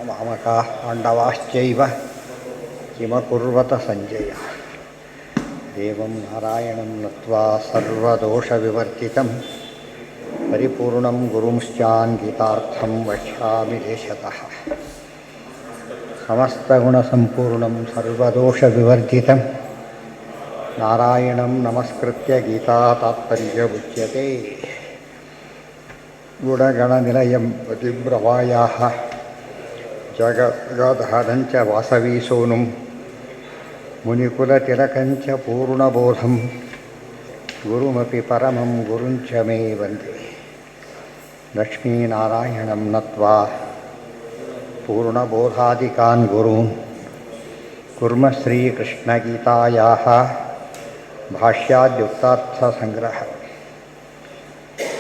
ಮಾಮಕಾಃ ಪಾಂಡವಾಶ್ಚೈವ ಕಿಮಕುರ್ವತ ಸಂಜಯ ದೇವಂ ನಾರಾಯಣಂ ನತ್ವಾ ಸರ್ವದೋಷವಿವರ್ಜಿತಂ ಪರಿಪೂರ್ಣಂ ಗುರುಂಶ್ಚಾನ್ವಿತಾರ್ಥಂ ವಕ್ಷ್ಯಾಮಿ ದೇಶತಃ ಸಮಸ್ತಗುಣಸಂಪೂರ್ಣಂ ಸರ್ವದೋಷವಿವರ್ಜಿತಂ ನಾರಾಯಣಂ ನಮಸ್ಕೃತ್ಯ ಗೀತಾ ತಾತ್ಪರ್ಯಮುಚ್ಯತೆ ಗುಣಗಣನಿಲಯಂ ಪತಿಬ್ರವಾಯಾಃ ಜಗದಾಧಾರಂಚ ವಾಸವೀಸೋನುಂ ಮುನಿಕುಲತಿಲಕಂಚ ಪೂರ್ಣಬೋಧಂ ಗುರುಮಪಿ ಪರಮಂ ಗುರುಂಚ ಮೇ ವಂದೇ ಲಕ್ಷ್ಮೀನಾರಾಯಣಂ ನತ್ವಾ ಪೂರ್ಣಬೋಧಾದಿಕಾನ್ ಗುರೂನ್ ಕುರ್ಮ ಶ್ರೀಕೃಷ್ಣಗೀತಾಯಾಃ ಭಾಷ್ಯಾದ್ಯುಕ್ತಾರ್ಥಸಂಗ್ರಹ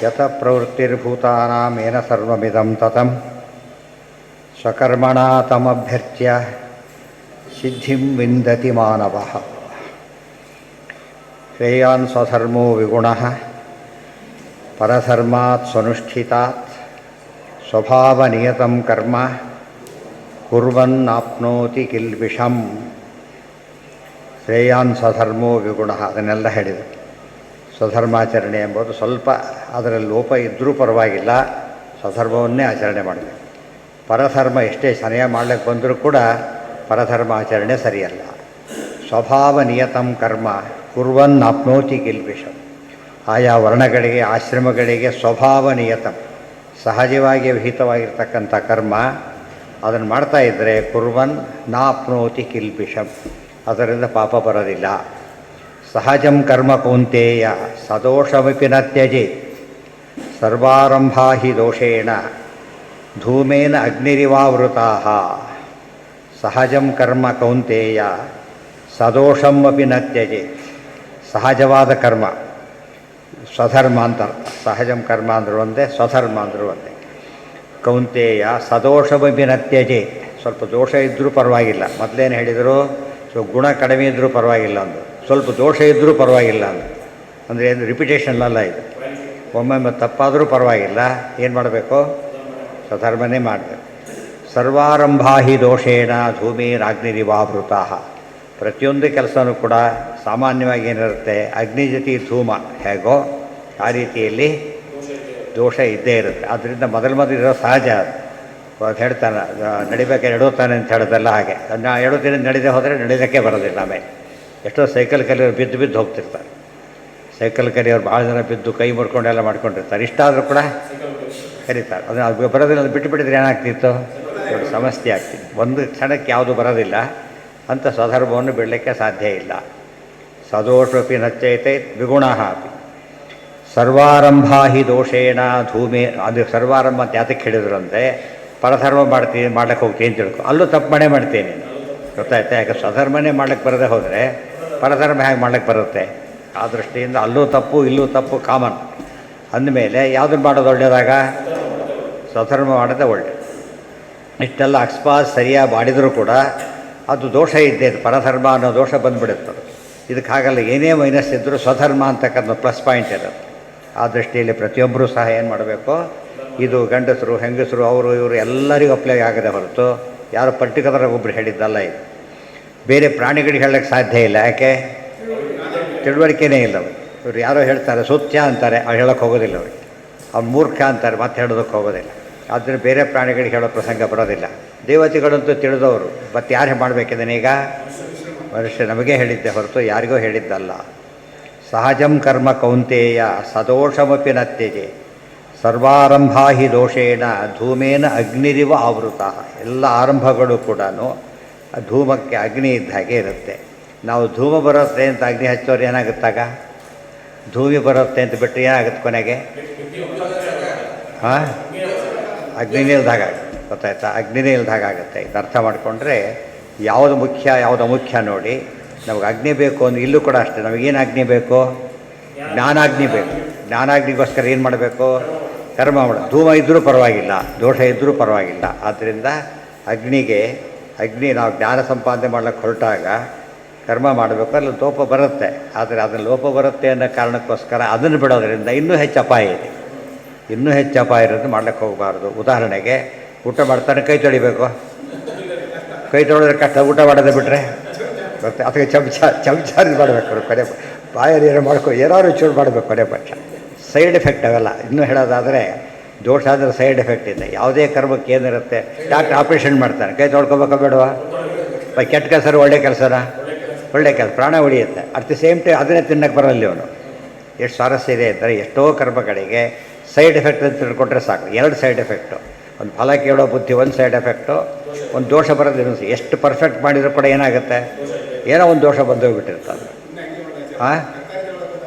ಯತ ಪ್ರವೃತ್ತಿರ್ಭೂತಾನಾಮೇನ ಸರ್ವಮಿದಂ ತತಂ ಸ್ವಕರ್ಮಣಾ ತಮಭ್ಯರ್ಚ್ಯ ಸಿದ್ಧಿಂ ವಿಂದತಿ ಮಾನವಃ ಶ್ರೇಯಾನ್ ಸ್ವಧರ್ಮೋ ವಿಗುಣಃ ಪರಧರ್ಮಾತ್ ಸ್ವನುಷ್ಠಿತಾತ್ ಸ್ವಭಾವನಿಯತಂ ಕರ್ಮ ಕುರ್ವನ್ನಾಪ್ನೋತಿ ಕಿಲ್ಬಿಷಂ. ಶ್ರೇಯಾನ್ ಸ್ವಧರ್ಮೋ ವಿಗುಣಃ ಅದನ್ನೆಲ್ಲ ಹೇಳಿದೆ. ಸ್ವಧರ್ಮಾಚರಣೆ ಎಂಬುದು ಸ್ವಲ್ಪ ಅದರಲ್ಲಿ ಲೋಪ ಇದ್ದರೂ ಪರವಾಗಿಲ್ಲ, ಸ್ವಧರ್ಮವನ್ನೇ ಆಚರಣೆ ಮಾಡಬೇಕು. ಪರಧರ್ಮ ಎಷ್ಟೇ ಸರಿಯ ಮಾಡಲಿಕ್ಕೆ ಬಂದರೂ ಕೂಡ ಪರಧರ್ಮಾಚರಣೆ ಸರಿಯಲ್ಲ. ಸ್ವಭಾವ ನಿಯತಂ ಕರ್ಮ ಕುರ್ವನ್ ಆಪ್ನೋತಿ ಕಿಲ್ಬಿಷಂ. ಆಯಾ ವರ್ಣಗಳಿಗೆ ಆಶ್ರಮಗಳಿಗೆ ಸ್ವಭಾವ ನಿಯತಂ ಸಹಜವಾಗಿ ವಿಹಿತವಾಗಿರ್ತಕ್ಕಂಥ ಕರ್ಮ ಅದನ್ನು ಮಾಡ್ತಾ ಇದ್ದರೆ ಕುರ್ವನ್ ನಾಪ್ನೋತಿ ಕಿಲ್ಬಿಷಂ, ಅದರಿಂದ ಪಾಪ ಬರೋದಿಲ್ಲ. ಸಹಜಂ ಕರ್ಮ ಕೌಂತೇಯ ಸದೋಷಮಪಿ ನ ತ್ಯಜೇತ್ ಸರ್ವಾರಂಭಾ ಹಿ ದೋಷೇಣ ಧೂಮೇನ ಅಗ್ನಿರಿವಾವೃತಾಃ. ಸಹಜಂ ಕರ್ಮ ಕೌಂತೇಯ ಸದೋಷಂ ಅಪಿ ನ ತ್ಯಜೇತ್. ಸಹಜವಾದ ಕರ್ಮ ಸ್ವಧರ್ಮ ಅಂತ ಅರ್ಥ. ಸಹಜಂ ಕರ್ಮ ಅಂದರೂ ಒಂದೇ, ಸ್ವಧರ್ಮ ಅಂದರೂ ಒಂದೇ. ಕೌಂತೇಯ ಸದೋಷಮಪಿ ನ ತ್ಯಜೇತ್. ಸ್ವಲ್ಪ ದೋಷ ಇದ್ದರೂ ಪರವಾಗಿಲ್ಲ. ಮೊದಲೇನು ಹೇಳಿದರು, ಸೊ ಗುಣ ಕಡಿಮೆ ಇದ್ದರೂ ಪರವಾಗಿಲ್ಲ ಅಂದರು. ಸ್ವಲ್ಪ ದೋಷ ಇದ್ದರೂ ಪರವಾಗಿಲ್ಲ ಅಂದರು. ಅಂದರೆ ಏನು ರಿಪಿಟೇಷನ್ನೆಲ್ಲ ಇದು. ಒಮ್ಮೊಮ್ಮೆ ತಪ್ಪಾದರೂ ಪರವಾಗಿಲ್ಲ, ಏನು ಮಾಡಬೇಕು? ಸ್ವಧರ್ಮನೇ ಮಾಡಬೇಕು. ಸರ್ವಾರಂಭಾ ಹಿ ದೋಷೇಣ ಧೂಮೇರಾಗ್ನಿರಿವಾವೃತಾಃ. ಪ್ರತಿಯೊಂದು ಕೆಲಸವೂ ಕೂಡ ಸಾಮಾನ್ಯವಾಗಿ ಏನಿರುತ್ತೆ, ಅಗ್ನಿ ಜೊತೆ ಧೂಮ ಹೇಗೋ ಆ ರೀತಿಯಲ್ಲಿ ದೋಷ ಇದ್ದೇ ಇರುತ್ತೆ. ಆದ್ದರಿಂದ ಮೊದಲಿರೋ ಸಹಜ ಅದು ಹೇಳ್ತಾನೆ, ನಡಿಬೇಕಾದ್ರೆ ಎಡೋತಾನೆ ಅಂತ ಹೇಳೋದೆಲ್ಲ ಹಾಗೆ. ಎಡೋತಿನ ನಡಿದೆ ಹೋದರೆ ನಡಿಯೋಕ್ಕೆ ಬರೋದಿಲ್ಲ. ಆಮೇಲೆ ಎಷ್ಟೋ ಸೈಕಲ್ ಕಲಿಯೋರು ಬಿದ್ದು ಹೋಗ್ತಿರ್ತಾರೆ. ಸೈಕಲ್ ಕಲಿಯೋರು ಭಾಳ ಜನ ಬಿದ್ದು ಕೈ ಮುಡ್ಕೊಂಡೆಲ್ಲ ಮಾಡ್ಕೊಂಡಿರ್ತಾರೆ. ಇಷ್ಟ ಆದರೂ ಕೂಡ ಕರೀತಾರೆ. ಅದನ್ನು ಬರೋದಿಲ್ಲ, ಅದು ಬಿಟ್ಟುಬಿಟ್ಟಿದ್ರೆ ಏನಾಗ್ತಿತ್ತು, ದೊಡ್ಡ ಸಮಸ್ಯೆ ಆಗ್ತಿತ್ತು. ಒಂದು ಕ್ಷಣಕ್ಕೆ ಯಾವುದು ಬರೋದಿಲ್ಲ ಅಂತ ಸ್ವಧರ್ಮವನ್ನು ಬಿಡಲಿಕ್ಕೆ ಸಾಧ್ಯ ಇಲ್ಲ. ಸದೋಷಪಿ ನಚ್ಚೈತೆ ದ್ವಿಗುಣಃ ಅಪಿ. ಸರ್ವಾರಂಭಾ ಹಿ ದೋಷೇಣ ಧೂಮೇ. ಅದು ಸರ್ವಾರಂಭ ಅಂತ ಯಾತಕ್ಕೆ ಹೇಳಿದ್ರು ಅಂದರೆ, ಪರಧರ್ಮ ಮಾಡ್ಲಿಕ್ಕೆ ಹೋಗ್ತೀನಿ ಅಂತ ತಿಳ್ಕೊ, ಅಲ್ಲೂ ತಪ್ಪು ಮಾಡೇ ಮಾಡ್ತೀನಿ, ಗೊತ್ತಾಯ್ತಾ? ಯಾಕೆ ಸ್ವಧರ್ಮನೇ ಮಾಡ್ಲಿಕ್ಕೆ ಬರದೇ ಹೋದರೆ ಪರಧರ್ಮ ಹೇಗೆ ಮಾಡ್ಲಿಕ್ಕೆ ಬರುತ್ತೆ? ಆ ದೃಷ್ಟಿಯಿಂದ ಅಲ್ಲೂ ತಪ್ಪು ಇಲ್ಲೂ ತಪ್ಪು ಕಾಮನ್. ಅಂದಮೇಲೆ ಯಾವುದನ್ನು ಮಾಡೋದು ಒಳ್ಳೆಯದಾಗ? ಸ್ವಧರ್ಮ ಮಾಡೋದೇ ಒಳ್ಳೆ. ಇಷ್ಟೆಲ್ಲ ಅಕಸ್ಮಾತ್ ಸರಿಯಾಗಿ ಮಾಡಿದರೂ ಕೂಡ ಅದು ದೋಷ ಇದ್ದೇ, ಪರಧರ್ಮ ಅನ್ನೋ ದೋಷ ಬಂದುಬಿಡುತ್ತೆ. ಇದಕ್ಕೆ ಹಾಗಲ್ಲ, ಏನೇ ಮೈನಸ್ ಇದ್ದರೂ ಸ್ವಧರ್ಮ ಅಂತಕ್ಕಂಥ ಪ್ಲಸ್ ಪಾಯಿಂಟ್ ಇರುತ್ತೆ. ಆ ದೃಷ್ಟಿಯಲ್ಲಿ ಪ್ರತಿಯೊಬ್ಬರೂ ಸಹ ಏನು ಮಾಡಬೇಕು, ಇದು ಗಂಡಸರು ಹೆಂಗಸರು ಅವರು ಇವರು ಎಲ್ಲರಿಗೂ ಅಪ್ಲೈ ಆಗದೆ ಹೊರತು ಯಾರು ಪರ್ಟಿಕ್ಯುಲರ್ ಒಬ್ಬರು ಹೇಳಿದ್ದಲ್ಲ. ಇದು ಬೇರೆ ಪ್ರಾಣಿಗಳಿಗೆ ಹೇಳೋಕ್ಕೆ ಸಾಧ್ಯ ಇಲ್ಲ. ಯಾಕೆ? ತಿಳುವಳಿಕೆನೇ ಇಲ್ಲ ಅವರು. ಇವರು ಯಾರೋ ಹೇಳ್ತಾರೆ ಸೋತ್ಯ ಅಂತಾರೆ, ಅವ್ರು ಹೇಳೋಕ್ಕೆ ಹೋಗೋದಿಲ್ಲ. ಅವ್ರಿಗೆ ಅವ್ನು ಮೂರ್ಖ ಅಂತಾರೆ, ಮತ್ತೆ ಹೇಳೋದಕ್ಕೆ ಹೋಗೋದಿಲ್ಲ. ಆದ್ದರಿಂದ ಬೇರೆ ಪ್ರಾಣಿಗಳಿಗೆ ಹೇಳೋ ಪ್ರಸಂಗ ಬರೋದಿಲ್ಲ. ದೇವತೆಗಳಂತೂ ತಿಳಿದವರು, ಮತ್ತು ಯಾರು ಮಾಡಬೇಕಿದ್ದಾನೆ ಈಗ? ಮನುಷ್ಯ ನಮಗೆ ಹೇಳಿದ್ದೆ ಹೊರತು ಯಾರಿಗೋ ಹೇಳಿದ್ದಲ್ಲ. ಸಹಜಂ ಕರ್ಮ ಕೌಂತೇಯ ಸದೋಷಮಪಿ ನ ತ್ಯಜೇತ್ ಸರ್ವಾರಂಭಾ ಹಿ ದೋಷೇಣ ಧೂಮೇನ ಅಗ್ನಿರಿವ ಆವೃತ. ಎಲ್ಲ ಆರಂಭಗಳು ಕೂಡ ಧೂಮಕ್ಕೆ ಅಗ್ನಿ ಇದ್ದ ಹಾಗೆ ಇರುತ್ತೆ. ನಾವು ಧೂಮ ಬರುತ್ತೆ ಅಂತ ಅಗ್ನಿ ಹಚ್ಚೋರು ಏನಾಗುತ್ತಾಗ? ಧೂಮಿ ಬರುತ್ತೆ ಅಂತ ಬಿಟ್ಟರೆ ಏನಾಗುತ್ತೆ ಕೊನೆಗೆ? ಹಾಂ, ಅಗ್ನಿನೇ ಇಲ್ದಾಗ ಗೊತ್ತಾಯ್ತಾ? ಅಗ್ನಿನೇ ಇಲ್ದಾಗ ಆಗುತ್ತೆ. ಇದು ಅರ್ಥ ಮಾಡಿಕೊಂಡ್ರೆ ಯಾವುದು ಮುಖ್ಯ ಯಾವುದು ಅಮುಖ್ಯ ನೋಡಿ. ನಮಗೆ ಅಗ್ನಿ ಬೇಕು ಅಂದ್ರೆ ಇಲ್ಲೂ ಕೂಡ ಅಷ್ಟೇ. ನಮಗೇನು ಅಗ್ನಿ ಬೇಕು? ಜ್ಞಾನಾಗ್ನಿ ಬೇಕು. ಜ್ಞಾನಾಗ್ನಿಗೋಸ್ಕರ ಏನು ಮಾಡಬೇಕು? ಕರ್ಮ ಮಾಡೋದು. ಧೂಮ ಇದ್ದರೂ ಪರವಾಗಿಲ್ಲ, ದೋಷ ಇದ್ದರೂ ಪರವಾಗಿಲ್ಲ. ಆದ್ದರಿಂದ ಅಗ್ನಿ ನಾವು ಜ್ಞಾನ ಸಂಪಾದನೆ ಮಾಡ್ಲಿಕ್ಕೆ ಹೊರಟಾಗ ಕರ್ಮ ಮಾಡಬೇಕು. ಅಲ್ಲಿ ಲೋಪ ಬರುತ್ತೆ. ಆದರೆ ಅದನ್ನು ಲೋಪ ಬರುತ್ತೆ ಅನ್ನೋ ಕಾರಣಕ್ಕೋಸ್ಕರ ಅದನ್ನು ಬಿಡೋದ್ರಿಂದ ಇನ್ನೂ ಹೆಚ್ಚು ಅಪಾಯ ಇದೆ. ಇನ್ನೂ ಹೆಚ್ಚು ಅಪಾಯ ಇರೋದು ಮಾಡ್ಲಿಕ್ಕೆ ಹೋಗಬಾರ್ದು. ಉದಾಹರಣೆಗೆ ಊಟ ಮಾಡ್ತಾನೆ ಕೈ ತೊಳಿಬೇಕು, ಕೈ ತೊಳೆದ್ರೆ ಕಷ್ಟ, ಊಟ ಮಾಡೋದೇ ಬಿಟ್ಟರೆ ಗೊತ್ತೆ. ಅದಕ್ಕೆ ಚಮಚಾರಿ ಮಾಡಬೇಕು ಕೊನೆ, ಬಾಯಲ್ಲಿ ಏನೋ ಮಾಡ್ಕೊ, ಏನಾದ್ರು ಚೂರು ಮಾಡಬೇಕು ಕೊನೆ ಪಕ್ಷ. ಸೈಡ್ ಎಫೆಕ್ಟ್ ಅವೆಲ್ಲ. ಇನ್ನೂ ಹೇಳೋದಾದರೆ ದೋಷ ಆದರೆ ಸೈಡ್ ಎಫೆಕ್ಟ್ ಇದೆ. ಯಾವುದೇ ಕರ್ಮಕ್ಕೆ ಏನಿರುತ್ತೆ, ಡಾಕ್ಟ್ರ್ ಆಪ್ರೇಷನ್ ಮಾಡ್ತಾನೆ, ಕೈ ತೊಳ್ಕೊಬೇಕೋ ಬೇಡವಾ? ಕೆಟ್ಟ ಕೆಲಸ ಒಳ್ಳೆ ಕೆಲಸನ? ಒಳ್ಳೆ ಕೆಲಸ, ಪ್ರಾಣ ಉಳಿಯುತ್ತೆ. ಅಟ್ ದಿ ಸೇಮ್ ಟೈಮ್ ಅದನ್ನೇ ತಿನ್ನಕ್ಕೆ ಬರಲ್ಲ ಅವನು. ಎಷ್ಟು ಸ್ವಾರಸ್ಯ ಇದೆ ಅಂದರೆ, ಎಷ್ಟೋ ಕರ್ಮಗಳಿಗೆ ಸೈಡ್ ಎಫೆಕ್ಟ್ ಅಂತ ತಿಳ್ಕೊಂಡ್ರೆ ಸಾಕು. ಎರಡು ಸೈಡ್ ಎಫೆಕ್ಟು, ಒಂದು ಫಲ ಕೇಳೋ ಬುದ್ಧಿ ಒಂದು ಸೈಡ್ ಎಫೆಕ್ಟು, ಒಂದು ದೋಷ ಬರೋದು ಇನ್ನೊಂದು. ಎಷ್ಟು ಪರ್ಫೆಕ್ಟ್ ಮಾಡಿದರೂ ಕೂಡ ಏನಾಗುತ್ತೆ, ಏನೋ ಒಂದು ದೋಷ ಬಂದೋಗ್ಬಿಟ್ಟಿರ್ತದೆ. ಹಾಂ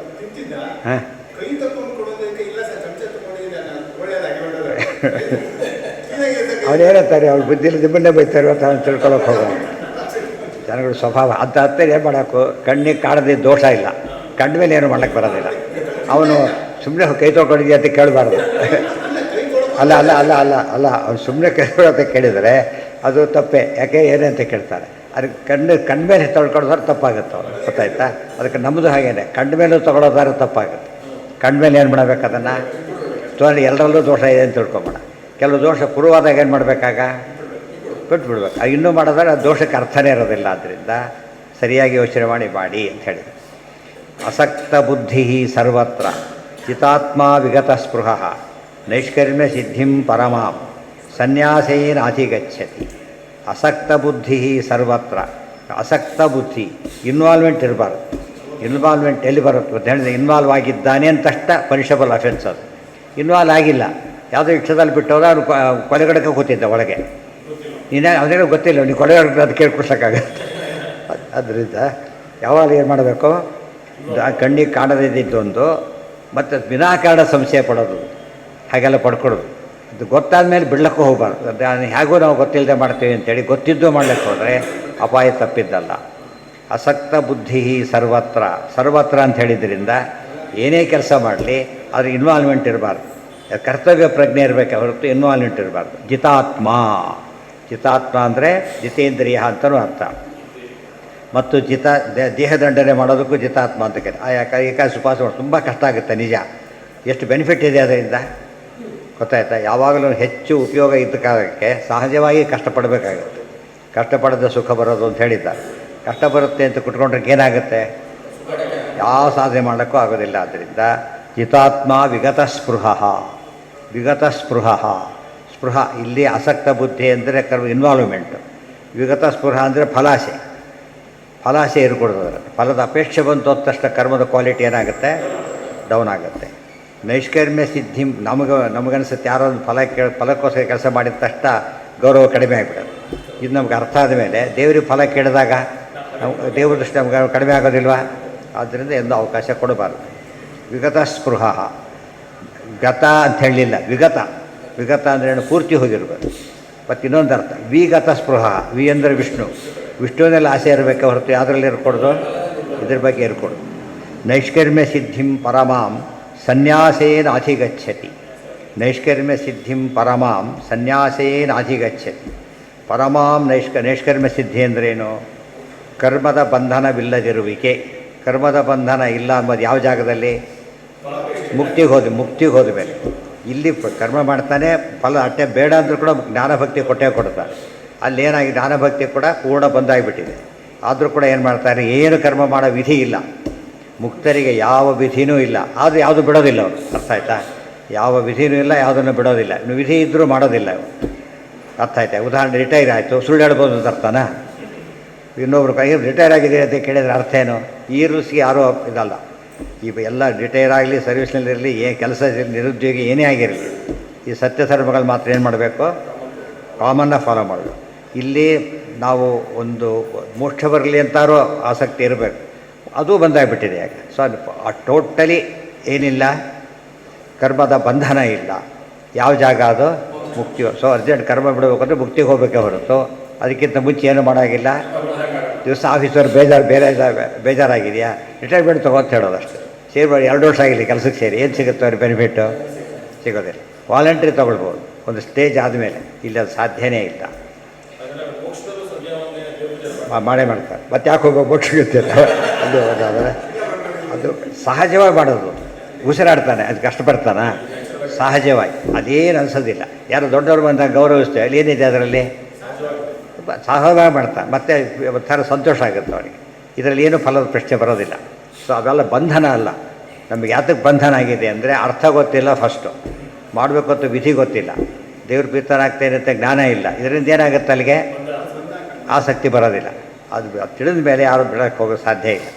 ಹಾಂ ಅವನೇನಂತಾರೆ, ಅವ್ರ ಬುದ್ಧಿಲಿ ನಿಮ್ಮನ್ನೇ ಬೈತಾರೆ ಅಂತ ಅವ್ನು ತಿಳ್ಕೊಳಕ್ಕೆ ಹೋಗೋದು. ಜನಗಳ ಸ್ವಭಾವ ಅಂತ ಹತ್ತಿರ ಏನು ಮಾಡೋಕ್ಕೂ, ಕಣ್ಣಿಗೆ ಕಾಣದೇ ದೋಷ ಇಲ್ಲ, ಕಂಡ ಮೇಲೆ ಏನು ಮಾಡ್ಲಿಕ್ಕೆ ಬರೋದಿಲ್ಲ. ಅವನು ಸುಮ್ಮನೆ ಕೈ ತೊಳ್ಕೊಂಡಿದ್ಯಾ ಅಂತ ಕೇಳಬಾರ್ದು. ಅಲ್ಲ ಅಲ್ಲ ಅಲ್ಲ ಅಲ್ಲ ಅಲ್ಲ ಅವ್ನು ಸುಮ್ಮನೆ ಕೈ ತೊಗೊಳತ್ತೆ ಕೇಳಿದರೆ ಅದು ತಪ್ಪೇ. ಯಾಕೆ ಏನೇ ಅಂತ ಕೇಳ್ತಾರೆ. ಅದಕ್ಕೆ ಕಣ್ಮೇಲೆ ತೊಳ್ಕೊಳ್ಳೋದಾದ್ರೆ ತಪ್ಪಾಗುತ್ತೆ ಅವ್ರು, ಗೊತ್ತಾಯ್ತಾ? ಅದಕ್ಕೆ ನಮ್ಮದು ಹಾಗೇನೆ, ಕಂಡ ಮೇಲೂ ತೊಗೊಳೋದಾದ್ರೆ ತಪ್ಪಾಗುತ್ತೆ. ಕಂಡ್ಮೇಲೆ ಏನು ಮಾಡಬೇಕು, ಅದನ್ನು ತೊಗೊಂಡು ಎಲ್ಲರಲ್ಲೂ ದೋಷ ಇದೆ ಅಂತ ತಿಳ್ಕೊಬೇಡ. ಕೆಲವು ದೋಷ ಪೂರ್ವವಾದಾಗ ಏನು ಮಾಡಬೇಕಾಗ ಬಿಟ್ಬಿಡ್ಬೇಕು. ಇನ್ನೂ ಮಾಡೋದಾದ್ರೆ ಆ ದೋಷಕ್ಕೆ ಅರ್ಥನೇ ಇರೋದಿಲ್ಲ. ಆದ್ದರಿಂದ ಸರಿಯಾಗಿ ಯೋಚನೆ ಮಾಡಿ ಅಂತ ಹೇಳಿದರು. ಅಸಕ್ತ ಬುದ್ಧಿ ಸರ್ವತ್ರ ಚಿತಾತ್ಮ ವಿಗತ ಸ್ಪೃಹ ನೈಷ್ಕರ್ಮ್ಯ ಸಿದ್ಧಿಂ ಪರಮಾಂ ಸನ್ಯಾಸೇನ ಅಧಿಗಚ್ಚತಿ. ಅಸಕ್ತ ಬುದ್ಧಿ ಸರ್ವತ್ರ. ಅಸಕ್ತ ಬುದ್ಧಿ, ಇನ್ವಾಲ್ವ್ಮೆಂಟ್ ಇರಬಾರ್ದು. ಇನ್ವಾಲ್ವ್ಮೆಂಟ್ ಎಲ್ಲಿ ಬರುತ್ತೆ ಹೇಳಿದ್ರೆ, ಇನ್ವಾಲ್ವ್ ಆಗಿದ್ದಾನೆ ಅಂತಷ್ಟ ಪನಿಷಬಲ್ ಅಫೆನ್ಸ್ ಅದು. ಇನ್ವಾಲ್ವ್ ಆಗಿಲ್ಲ, ಯಾವುದೋ ಇಷ್ಟದಲ್ಲಿ ಬಿಟ್ಟೋದ, ಅವನು ಕೊಲೆಗಡಕ್ಕೆ ಕೂತಿದ್ದ ಒಳಗೆ, ನೀನು ಅವನಿಗೆ ಗೊತ್ತಿಲ್ಲ, ನೀವು ಕೊಲೆಗಡಕ್ಕೆ ಅದು ಕೇಳ್ಕೊಡ್ಸೋಕ್ಕಾಗತ್ತೆ. ಅದರಿಂದ ಯಾವಾಗ ಏನು ಮಾಡಬೇಕು, ಕಣ್ಣಿಗೆ ಕಾಣದಿದ್ದೊಂದು, ಮತ್ತು ವಿನಾಕಾರಣ ಸಂಶಯ ಪಡೋದು, ಹಾಗೆಲ್ಲ ಪಡ್ಕೊಡೋದು. ಅದು ಗೊತ್ತಾದ ಮೇಲೆ ಬಿಡ್ಲಕ್ಕೂ ಹೋಗಬಾರ್ದು. ಅದು ಹೇಗೂ ನಾವು ಗೊತ್ತಿಲ್ಲದೆ ಮಾಡ್ತೀವಿ ಅಂತೇಳಿ ಗೊತ್ತಿದ್ದು ಮಾಡ್ಲಿಕ್ಕೆ ಹೋದರೆ ಅಪಾಯ ತಪ್ಪಿದ್ದಲ್ಲ. ಅಸಕ್ತ ಬುದ್ಧಿ ಸರ್ವತ್ರ. ಸರ್ವತ್ರ ಅಂತ ಹೇಳಿದ್ರಿಂದ ಏನೇ ಕೆಲಸ ಮಾಡಲಿ ಅದ್ರ ಇನ್ವಾಲ್ವ್ಮೆಂಟ್ ಇರಬಾರ್ದು. ಕರ್ತವ್ಯ ಪ್ರಜ್ಞೆ ಇರಬೇಕೆ ಹೊರತು ಇನ್ವಾಲ್ವ್ಮೆಂಟ್ ಇರಬಾರ್ದು. ಜಿತಾತ್ಮ. ಜಿತಾತ್ಮ ಅಂದರೆ ಜಿತೇಂದ್ರಿಯ ಅಂತಲೂ ಅರ್ಥ. ಮತ್ತು ದೇಹದಂಡನೆ ಮಾಡೋದಕ್ಕೂ ಜಿತಾತ್ಮ ಅಂತ ಕೇಳಿ. ಏಕಾದಶಿ ಉಪವಾಸ ಮಾಡೋದು ತುಂಬ ಕಷ್ಟ ಆಗುತ್ತೆ, ನಿಜ. ಎಷ್ಟು ಬೆನಿಫಿಟ್ ಇದೆ ಅದರಿಂದ, ಗೊತ್ತಾಯ್ತಾ? ಯಾವಾಗಲೂ ಹೆಚ್ಚು ಉಪಯೋಗ ಇದ್ದ ಕಾಲಕ್ಕೆ ಸಹಜವಾಗಿ ಕಷ್ಟಪಡಬೇಕಾಗುತ್ತೆ. ಕಷ್ಟಪಡದ ಸುಖ ಬರೋದು ಅಂತ ಹೇಳಿದ್ದಾರೆ. ಕಷ್ಟ ಬರುತ್ತೆ ಅಂತ ಕುಟ್ಕೊಂಡ್ರೆ ಏನಾಗುತ್ತೆ, ಯಾವ ಸಾಧನೆ ಮಾಡೋಕ್ಕೂ ಆಗೋದಿಲ್ಲ. ಆದ್ದರಿಂದ ಜಿತಾತ್ಮ ವಿಗತ ಸ್ಪೃಹ. ವಿಗತ ಸ್ಪೃಹ. ಸ್ಪೃಹ ಇಲ್ಲಿ ಅಸಕ್ತ ಬುದ್ಧಿ ಅಂದರೆ ಇನ್ವಾಲ್ವ್ಮೆಂಟು. ವಿಗತ ಸ್ಪೃಹ ಅಂದರೆ ಫಲಾಸೆ. ಫಲಾಸೆ ಇರ್ಕೊಡೋದು. ಅದರಲ್ಲಿ ಫಲದ ಅಪೇಕ್ಷೆ ಬಂತು ಅಂದ ತಕ್ಷಣ ಕರ್ಮದ ಕ್ವಾಲಿಟಿ ಏನಾಗುತ್ತೆ, ಡೌನ್ ಆಗುತ್ತೆ. ನೈಷ್ಕರ್ಮ್ಯ ಸಿದ್ಧಿ, ನಮಗನ್ಸುತ್ತೆ ಯಾರೋ ಒಂದು ಫಲಕ್ಕೋಸ್ಕರ ಕೆಲಸ ಮಾಡಿದ ತಕ್ಷಣ ಗೌರವ ಕಡಿಮೆ ಆಗಿಬಿಡೋದು. ಇದು ನಮ್ಗೆ ಅರ್ಥ ಆದಮೇಲೆ ದೇವರಿಗೆ ಫಲ ಕೇಳಿದಾಗ ದೇವ್ರ ದೃಷ್ಟಿ ನಮ್ಗೆ ಕಡಿಮೆ ಆಗೋದಿಲ್ವ? ಆದ್ದರಿಂದ ಎಂದೂ ಅವಕಾಶ ಕೊಡಬಾರ್ದು. ವಿಗತ ಸ್ಪೃಹ. ಗತ ಅಂತ ಹೇಳಲಿಲ್ಲ, ವಿಗತ. ವಿಗತ ಅಂದರೆ ಏನು, ಪೂರ್ತಿ ಹೋಗಿರ್ಬೋದು. ಮತ್ತು ಇನ್ನೊಂದು ಅರ್ಥ ವಿಗತ ಸ್ಪೃಹ. ವಿ ಅಂದರೆ ವಿಷ್ಣು. ವಿಷ್ಣುವಿನೆಲ್ಲ ಆಸೆ ಇರಬೇಕು ಹೊರತು ಯಾವುದ್ರಲ್ಲಿ ಇರ್ಕೊಡ್ದು, ಇದ್ರ ಬಗ್ಗೆ ಇರ್ಕೊಡ್ದು. ನೈಷ್ಕರ್ಮ್ಯ ಸಿದ್ಧಿಂ ಪರಮಾಂ ಸನ್ಯಾಸೇನ ಅಧಿಗಚ್ಚತಿ. ನೈಷ್ಕರ್ಮ್ಯ ಸಿದ್ಧಿಂ ಪರಮಾಂ ಸನ್ಯಾಸೇನ ಅಧಿಗಚ್ಚತಿ. ಪರಮಾಂ ನೈಷ್ಕರ್ಮ್ಯ ಸಿದ್ಧಿ ಅಂದ್ರೇನು? ಕರ್ಮದ ಬಂಧನವಿಲ್ಲದಿರುವಿಕೆ. ಕರ್ಮದ ಬಂಧನ ಇಲ್ಲ ಅಂಬೋದು ಯಾವ ಜಾಗದಲ್ಲಿ? ಮುಕ್ತಿಗೆ ಹೋದ ಮೇಲೆ. ಇಲ್ಲಿ ಕರ್ಮ ಮಾಡ್ತಾನೆ, ಫಲ ಅಟ್ಟೆ ಬೇಡ ಅಂದರೂ ಕೂಡ ಜ್ಞಾನಭಕ್ತಿ ಕೊಟ್ಟೇ ಕೊಡ್ತಾರೆ. ಅಲ್ಲಿ ಏನಾಗಿ ಜ್ಞಾನಭಕ್ತಿ ಕೂಡ ಪೂರ್ಣ ಬಂದಾಗಿಬಿಟ್ಟಿದೆ. ಆದರೂ ಕೂಡ ಏನು ಮಾಡ್ತಾರೆ, ಏನು ಕರ್ಮ ಮಾಡೋ ವಿಧಿ ಇಲ್ಲ. ಮುಕ್ತರಿಗೆ ಯಾವ ವಿಧಿನೂ ಇಲ್ಲ, ಆದರೂ ಯಾವುದು ಬಿಡೋದಿಲ್ಲ ಅವರು. ಅರ್ಥ ಆಯ್ತಾ? ಯಾವ ವಿಧಿನೂ ಇಲ್ಲ, ಯಾವುದನ್ನು ಬಿಡೋದಿಲ್ಲ. ಇನ್ನು ವಿಧಿ ಇದ್ದರೂ ಮಾಡೋದಿಲ್ಲ ಅವರು. ಅರ್ಥ ಆಯ್ತಾ? ಉದಾಹರಣೆ ರಿಟೈರ್ ಆಯಿತು, ಸುಳ್ಳು ಹೇಳ್ಬೋದು ಅಂತ ಅರ್ಥನ? ಇನ್ನೊಬ್ರು ಕೈ ರಿಟೈರ್ ಆಗಿದೆ ಅಂತ ಕೇಳಿದರೆ ಅರ್ಥ ಏನು? ಈ ರೂಲ್ಸ್ಗೆ ಯಾರೂ ಇದಲ್ಲ. ಈಗ ಎಲ್ಲ ರಿಟೈರ್ ಆಗಲಿ, ಸರ್ವಿಸ್ನಲ್ಲಿರಲಿ, ಕೆಲಸ ನಿರುದ್ಯೋಗಿ ಏನೇ ಆಗಿರಲಿ, ಈ ಸತ್ಯ ಧರ್ಮಗಳು ಮಾತ್ರ ಏನು ಮಾಡಬೇಕು, ಕಾಮನ್ನಾಗಿ ಫಾಲೋ ಮಾಡಬೇಕು. ಇಲ್ಲಿ ನಾವು ಒಂದು ಮೋಕ್ಷ ಬರಲಿ ಅಂತಾರೋ ಆಸಕ್ತಿ ಇರಬೇಕು, ಅದು ಬಂದಾಗಿಬಿಟ್ಟಿದೆ. ಯಾಕೆ? ಸೊ ಅದು ಟೋಟಲಿ ಏನಿಲ್ಲ, ಕರ್ಮದ ಬಂಧನ ಇಲ್ಲ. ಯಾವ ಜಾಗ ಅದು? ಮುಕ್ತಿ. ಸೊ ಅರ್ಜೆಂಟ್ ಕರ್ಮ ಬಿಡಬೇಕಂದ್ರೆ ಮುಕ್ತಿಗೆ ಹೋಗಬೇಕೆ ಹೊರತು ಅದಕ್ಕಿಂತ ಮುಂಚೆ ಏನು ಮಾಡೋಂಗಿಲ್ಲ. ದಿವಸ ಆಫೀಸವ್ರು ಬೇಜಾರಾಗಿದೆಯಾ, ರಿಟೈರ್ಮೆಂಟ್ ತೊಗೊಂತ ಹೇಳೋದು ಅಷ್ಟೇ. ಸೇರಿ 2 ವರ್ಷ ಆಗಿಲ್ಲ ಕೆಲಸಕ್ಕೆ ಸೇರಿ, ಏನು ಸಿಗುತ್ತೆ ಅವ್ರಿಗೆ ಬೆನಿಫಿಟ್ಟು? ಸಿಗೋದಿಲ್ಲ. ವಾಲಂಟ್ರಿ ತೊಗೊಳ್ಬೋದು ಒಂದು ಸ್ಟೇಜ್ ಆದಮೇಲೆ. ಇಲ್ಲಿ ಅದು ಸಾಧ್ಯನೇ ಇಲ್ಲ. ಮಾಡೇ ಮಾಡ್ತಾರೆ. ಮತ್ತೆ ಯಾಕೆ ಹೋಗೋ ಬೋಟ್ ಸಿಗುತ್ತೆ ಅದು ಹೋದಾದರೆ ಅದು ಸಹಜವಾಗಿ ಮಾಡೋದು. ಉಸಿರಾಡ್ತಾನೆ, ಅದು ಕಷ್ಟಪಡ್ತಾನ ಸಹಜವಾಗಿ, ಅದೇನು ಅನಿಸೋದಿಲ್ಲ. ಯಾರು ದೊಡ್ಡವ್ರು ಬಂದಾಗ ಗೌರವಿಸ್ತೇವೆ, ಅಲ್ಲಿ ಏನಿದೆ ಅದರಲ್ಲಿ? ಸಹಜವಾಗಿ ಮಾಡ್ತಾ ಮತ್ತೆ ಥರ ಸಂತೋಷ ಆಗುತ್ತೆ ಅವನಿಗೆ. ಇದರಲ್ಲಿ ಏನು ಫಲದ ಪ್ರಶ್ನೆ ಬರೋದಿಲ್ಲ. ಸೊ ಅವೆಲ್ಲ ಬಂಧನ ಅಲ್ಲ. ನಮಗೆ ಯಾತಕ್ಕೆ ಬಂಧನ ಆಗಿದೆ ಅಂದರೆ ಅರ್ಥ ಗೊತ್ತಿಲ್ಲ, ಫಸ್ಟು ಮಾಡಬೇಕು ಅಂತ ವಿಧಿ ಗೊತ್ತಿಲ್ಲ, ದೇವ್ರ ಪ್ರೀತನಾಗ್ತೇನೆ ಅಂತ ಜ್ಞಾನ ಇಲ್ಲ. ಇದರಿಂದ ಏನಾಗುತ್ತೆ, ಅಲ್ಲಿಗೆ ಆಸಕ್ತಿ ಬರೋದಿಲ್ಲ. ಅದು ತಿಳಿದ ಮೇಲೆ ಯಾರು ಬಿಡೋಕ್ಕೆ ಹೋಗೋಕ್ಕೆ ಸಾಧ್ಯ ಇಲ್ಲ.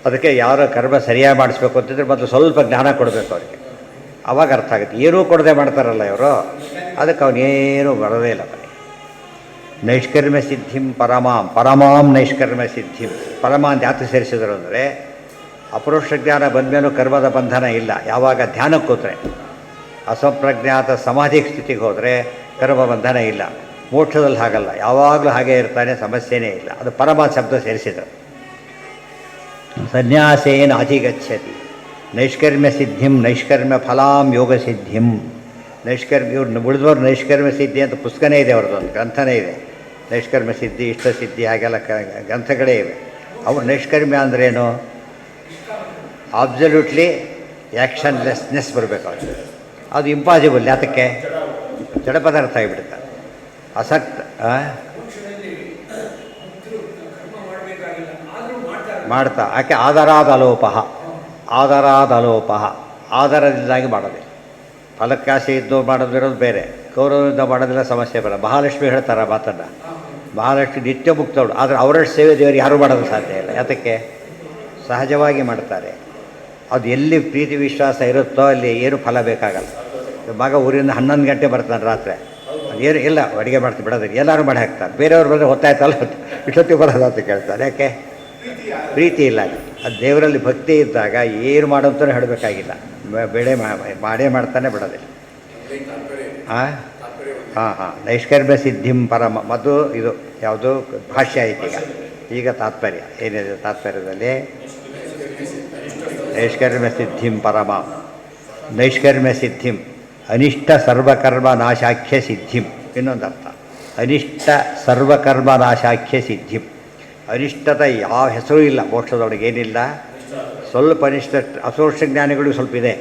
ಅದಕ್ಕೆ ಯಾರೋ ಕರ್ಮ ಸರಿಯಾಗಿ ಮಾಡಿಸ್ಬೇಕು ಅಂತಿದ್ರೆ ಮೊದಲು ಸ್ವಲ್ಪ ಜ್ಞಾನ ಕೊಡಬೇಕು ಅವರಿಗೆ, ಅವಾಗ ಅರ್ಥ ಆಗುತ್ತೆ. ಏನೂ ಕೊಡದೆ ಮಾಡ್ತಾರಲ್ಲ ಇವರು, ಅದಕ್ಕೆ ಅವನೇನೂ ಬರೋದೇ ಇಲ್ಲ. ನೈಷ್ಕರ್ಮ್ಯ ಸಿದ್ಧಿಂ ಪರಮಾಂ ನೈಷ್ಕರ್ಮ್ಯ ಸಿದ್ಧಿಂ. ಪರಮ ಅಂತ ಯಾಕೆ ಸೇರಿಸಿದ್ರು ಅಂದರೆ ಅಪರೋಕ್ಷ ಜ್ಞಾನ ಬಂದಮೇಲೂ ಕರ್ಮದ ಬಂಧನ ಇಲ್ಲ. ಯಾವಾಗ ಧ್ಯಾನಕ್ಕೆ ಕೂತ್ರೆ, ಅಸಂಪ್ರಜ್ಞಾತ ಸಮಾಧಿ ಸ್ಥಿತಿಗೆ ಹೋದರೆ ಕರ್ಮ ಬಂಧನ ಇಲ್ಲ. ಮೋಕ್ಷದಲ್ಲಿ ಹಾಗಲ್ಲ, ಯಾವಾಗಲೂ ಹಾಗೇ ಇರ್ತಾನೆ, ಸಮಸ್ಯೆನೇ ಇಲ್ಲ. ಅದು ಪರಮ ಶಬ್ದ ಸೇರಿಸಿದರು. ಸನ್ಯಾಸೇನ ಅಧಿಗಚ್ಚತಿ ನೈಷ್ಕರ್ಮ್ಯ ಸಿದ್ಧಿಂ ನೈಷ್ಕರ್ಮ್ಯ ಫಲಾಂ ಯೋಗ ಸಿದ್ಧಿಂ. ನೈಷ್ಕರ್ಮ್ಯ ಇವ್ರು ಉಳಿದವರು ನೈಷ್ಕರ್ಮ್ಯ ಸಿದ್ಧಿ ಅಂತ ಪುಸ್ತಕನೇ ಇದೆ, ಅವ್ರದ್ದೊಂದು ಗ್ರಂಥನೇ ಇದೆ. ನೈಷ್ಕರ್ಮ್ಯ ಸಿದ್ಧಿ, ಇಷ್ಟಸಿದ್ಧಿ ಹಾಗೆಲ್ಲ ಗ್ರಂಥಗಳೇ ಇವೆ. ಅವು ನೈಷ್ಕರ್ಮ್ಯ ಅಂದ್ರೇನು? ಅಬ್ಸಲ್ಯೂಟ್ಲಿ ಆ್ಯಕ್ಷನ್ಲೆಸ್ನೆಸ್ ಬರಬೇಕು ಅವ್ರಿಗೆ. ಅದು ಇಂಪಾಸಿಬಲ್. ಯಾತಕ್ಕೆ? ಜಡ ಪದಾರ್ಥ ಆಗಿಬಿಡುತ್ತೆ. ಅಸಕ್ತ ಮಾಡ್ತಾ ಯಾಕೆ ಆದರಾದಲೋಪ ಆಧಾರದಿಂದಾಗಿ ಮಾಡೋದಿಲ್ಲ. ಫಲಕ್ಕಾಸೆ ಇದ್ದು ಮಾಡೋದಿರೋದು ಬೇರೆ, ಗೌರವದಿಂದ ಮಾಡೋದಿಲ್ಲ, ಸಮಸ್ಯೆ ಬರ. ಮಹಾಲಕ್ಷ್ಮಿ ಹೇಳ್ತಾರೆ ಮಾತನ್ನು, ಮಹಾಲಕ್ಷ್ಮಿ ನಿತ್ಯ ಮುಕ್ತವಳು, ಆದರೆ ಅವರಷ್ಟು ಸೇವೆ ದೇವರು ಯಾರೂ ಮಾಡೋದು ಸಾಧ್ಯ ಇಲ್ಲ. ಯಾತಕ್ಕೆ? ಸಹಜವಾಗಿ ಮಾಡ್ತಾರೆ. ಅದು ಎಲ್ಲಿ ಪ್ರೀತಿ ವಿಶ್ವಾಸ ಇರುತ್ತೋ ಅಲ್ಲಿ ಏನು ಫಲ ಬೇಕಾಗಲ್ಲ. ಮಗ ಊರಿಂದ 11 ಗಂಟೆ ಬರ್ತಾನೆ ರಾತ್ರಿ, ಏನು ಇಲ್ಲ ಅಡುಗೆ ಮಾಡ್ತೀನಿ ಬಿಡೋದಿಲ್ಲ, ಎಲ್ಲರೂ ಮಾಡಿ ಹಾಕ್ತಾರೆ. ಬೇರೆಯವ್ರು ಬಂದರೆ ಹೊತ್ತಾಯ್ತಲ್ಲ ಇಷ್ಟೊತ್ತಿಗೆ ಬರೋದು ಅಂತ ಕೇಳ್ತಾರೆ. ಯಾಕೆ? ಪ್ರೀತಿ ಇಲ್ಲ. ಅದು ದೇವರಲ್ಲಿ ಭಕ್ತಿ ಇದ್ದಾಗ ಏನು ಮಾಡೋಂತಲೂ ಹೇಳಬೇಕಾಗಿಲ್ಲ, ಬೆಳೆ ಮಾಡೇ ಮಾಡ್ತಾನೆ ಬಿಡೋದಿಲ್ಲ. ಹಾಂ ಹಾಂ ಹಾಂ ನೈಷ್ಕರ್ಮ್ಯ ಸಿದ್ಧಿಂ ಪರಮ. ಮತ್ತು ಇದು ಯಾವುದು ಭಾಷ್ಯ ಐತಿ. ಈಗ ತಾತ್ಪರ್ಯ ಏನಿದೆ? ತಾತ್ಪರ್ಯದಲ್ಲಿ ನೈಷ್ಕರ್ಮ್ಯ ಸಿದ್ಧಿಂ ಪರಮ. ನೈಷ್ಕರ್ಮ್ಯ ಸಿದ್ಧಿಂ ಅನಿಷ್ಟ ಸರ್ವಕರ್ಮ ನಾಶಾಖ್ಯ ಸಿದ್ಧಿಂ. ಇನ್ನೊಂದು ಅರ್ಥ, ಅನಿಷ್ಟ ಸರ್ವಕರ್ಮ ನಾಶಾಖ್ಯ ಸಿದ್ಧಿಂ. ಅನಿಷ್ಟದ ಯಾವ ಹೆಸರೂ ಇಲ್ಲ ಮೋಕ್ಷದೊಳಗೆ, ಏನಿಲ್ಲ. ಸ್ವಲ್ಪ ಅನಿಷ್ಟ ಅಸೋರ್ಷ ಜ್ಞಾನಿಗಳು ಸ್ವಲ್ಪ ಇದೆ,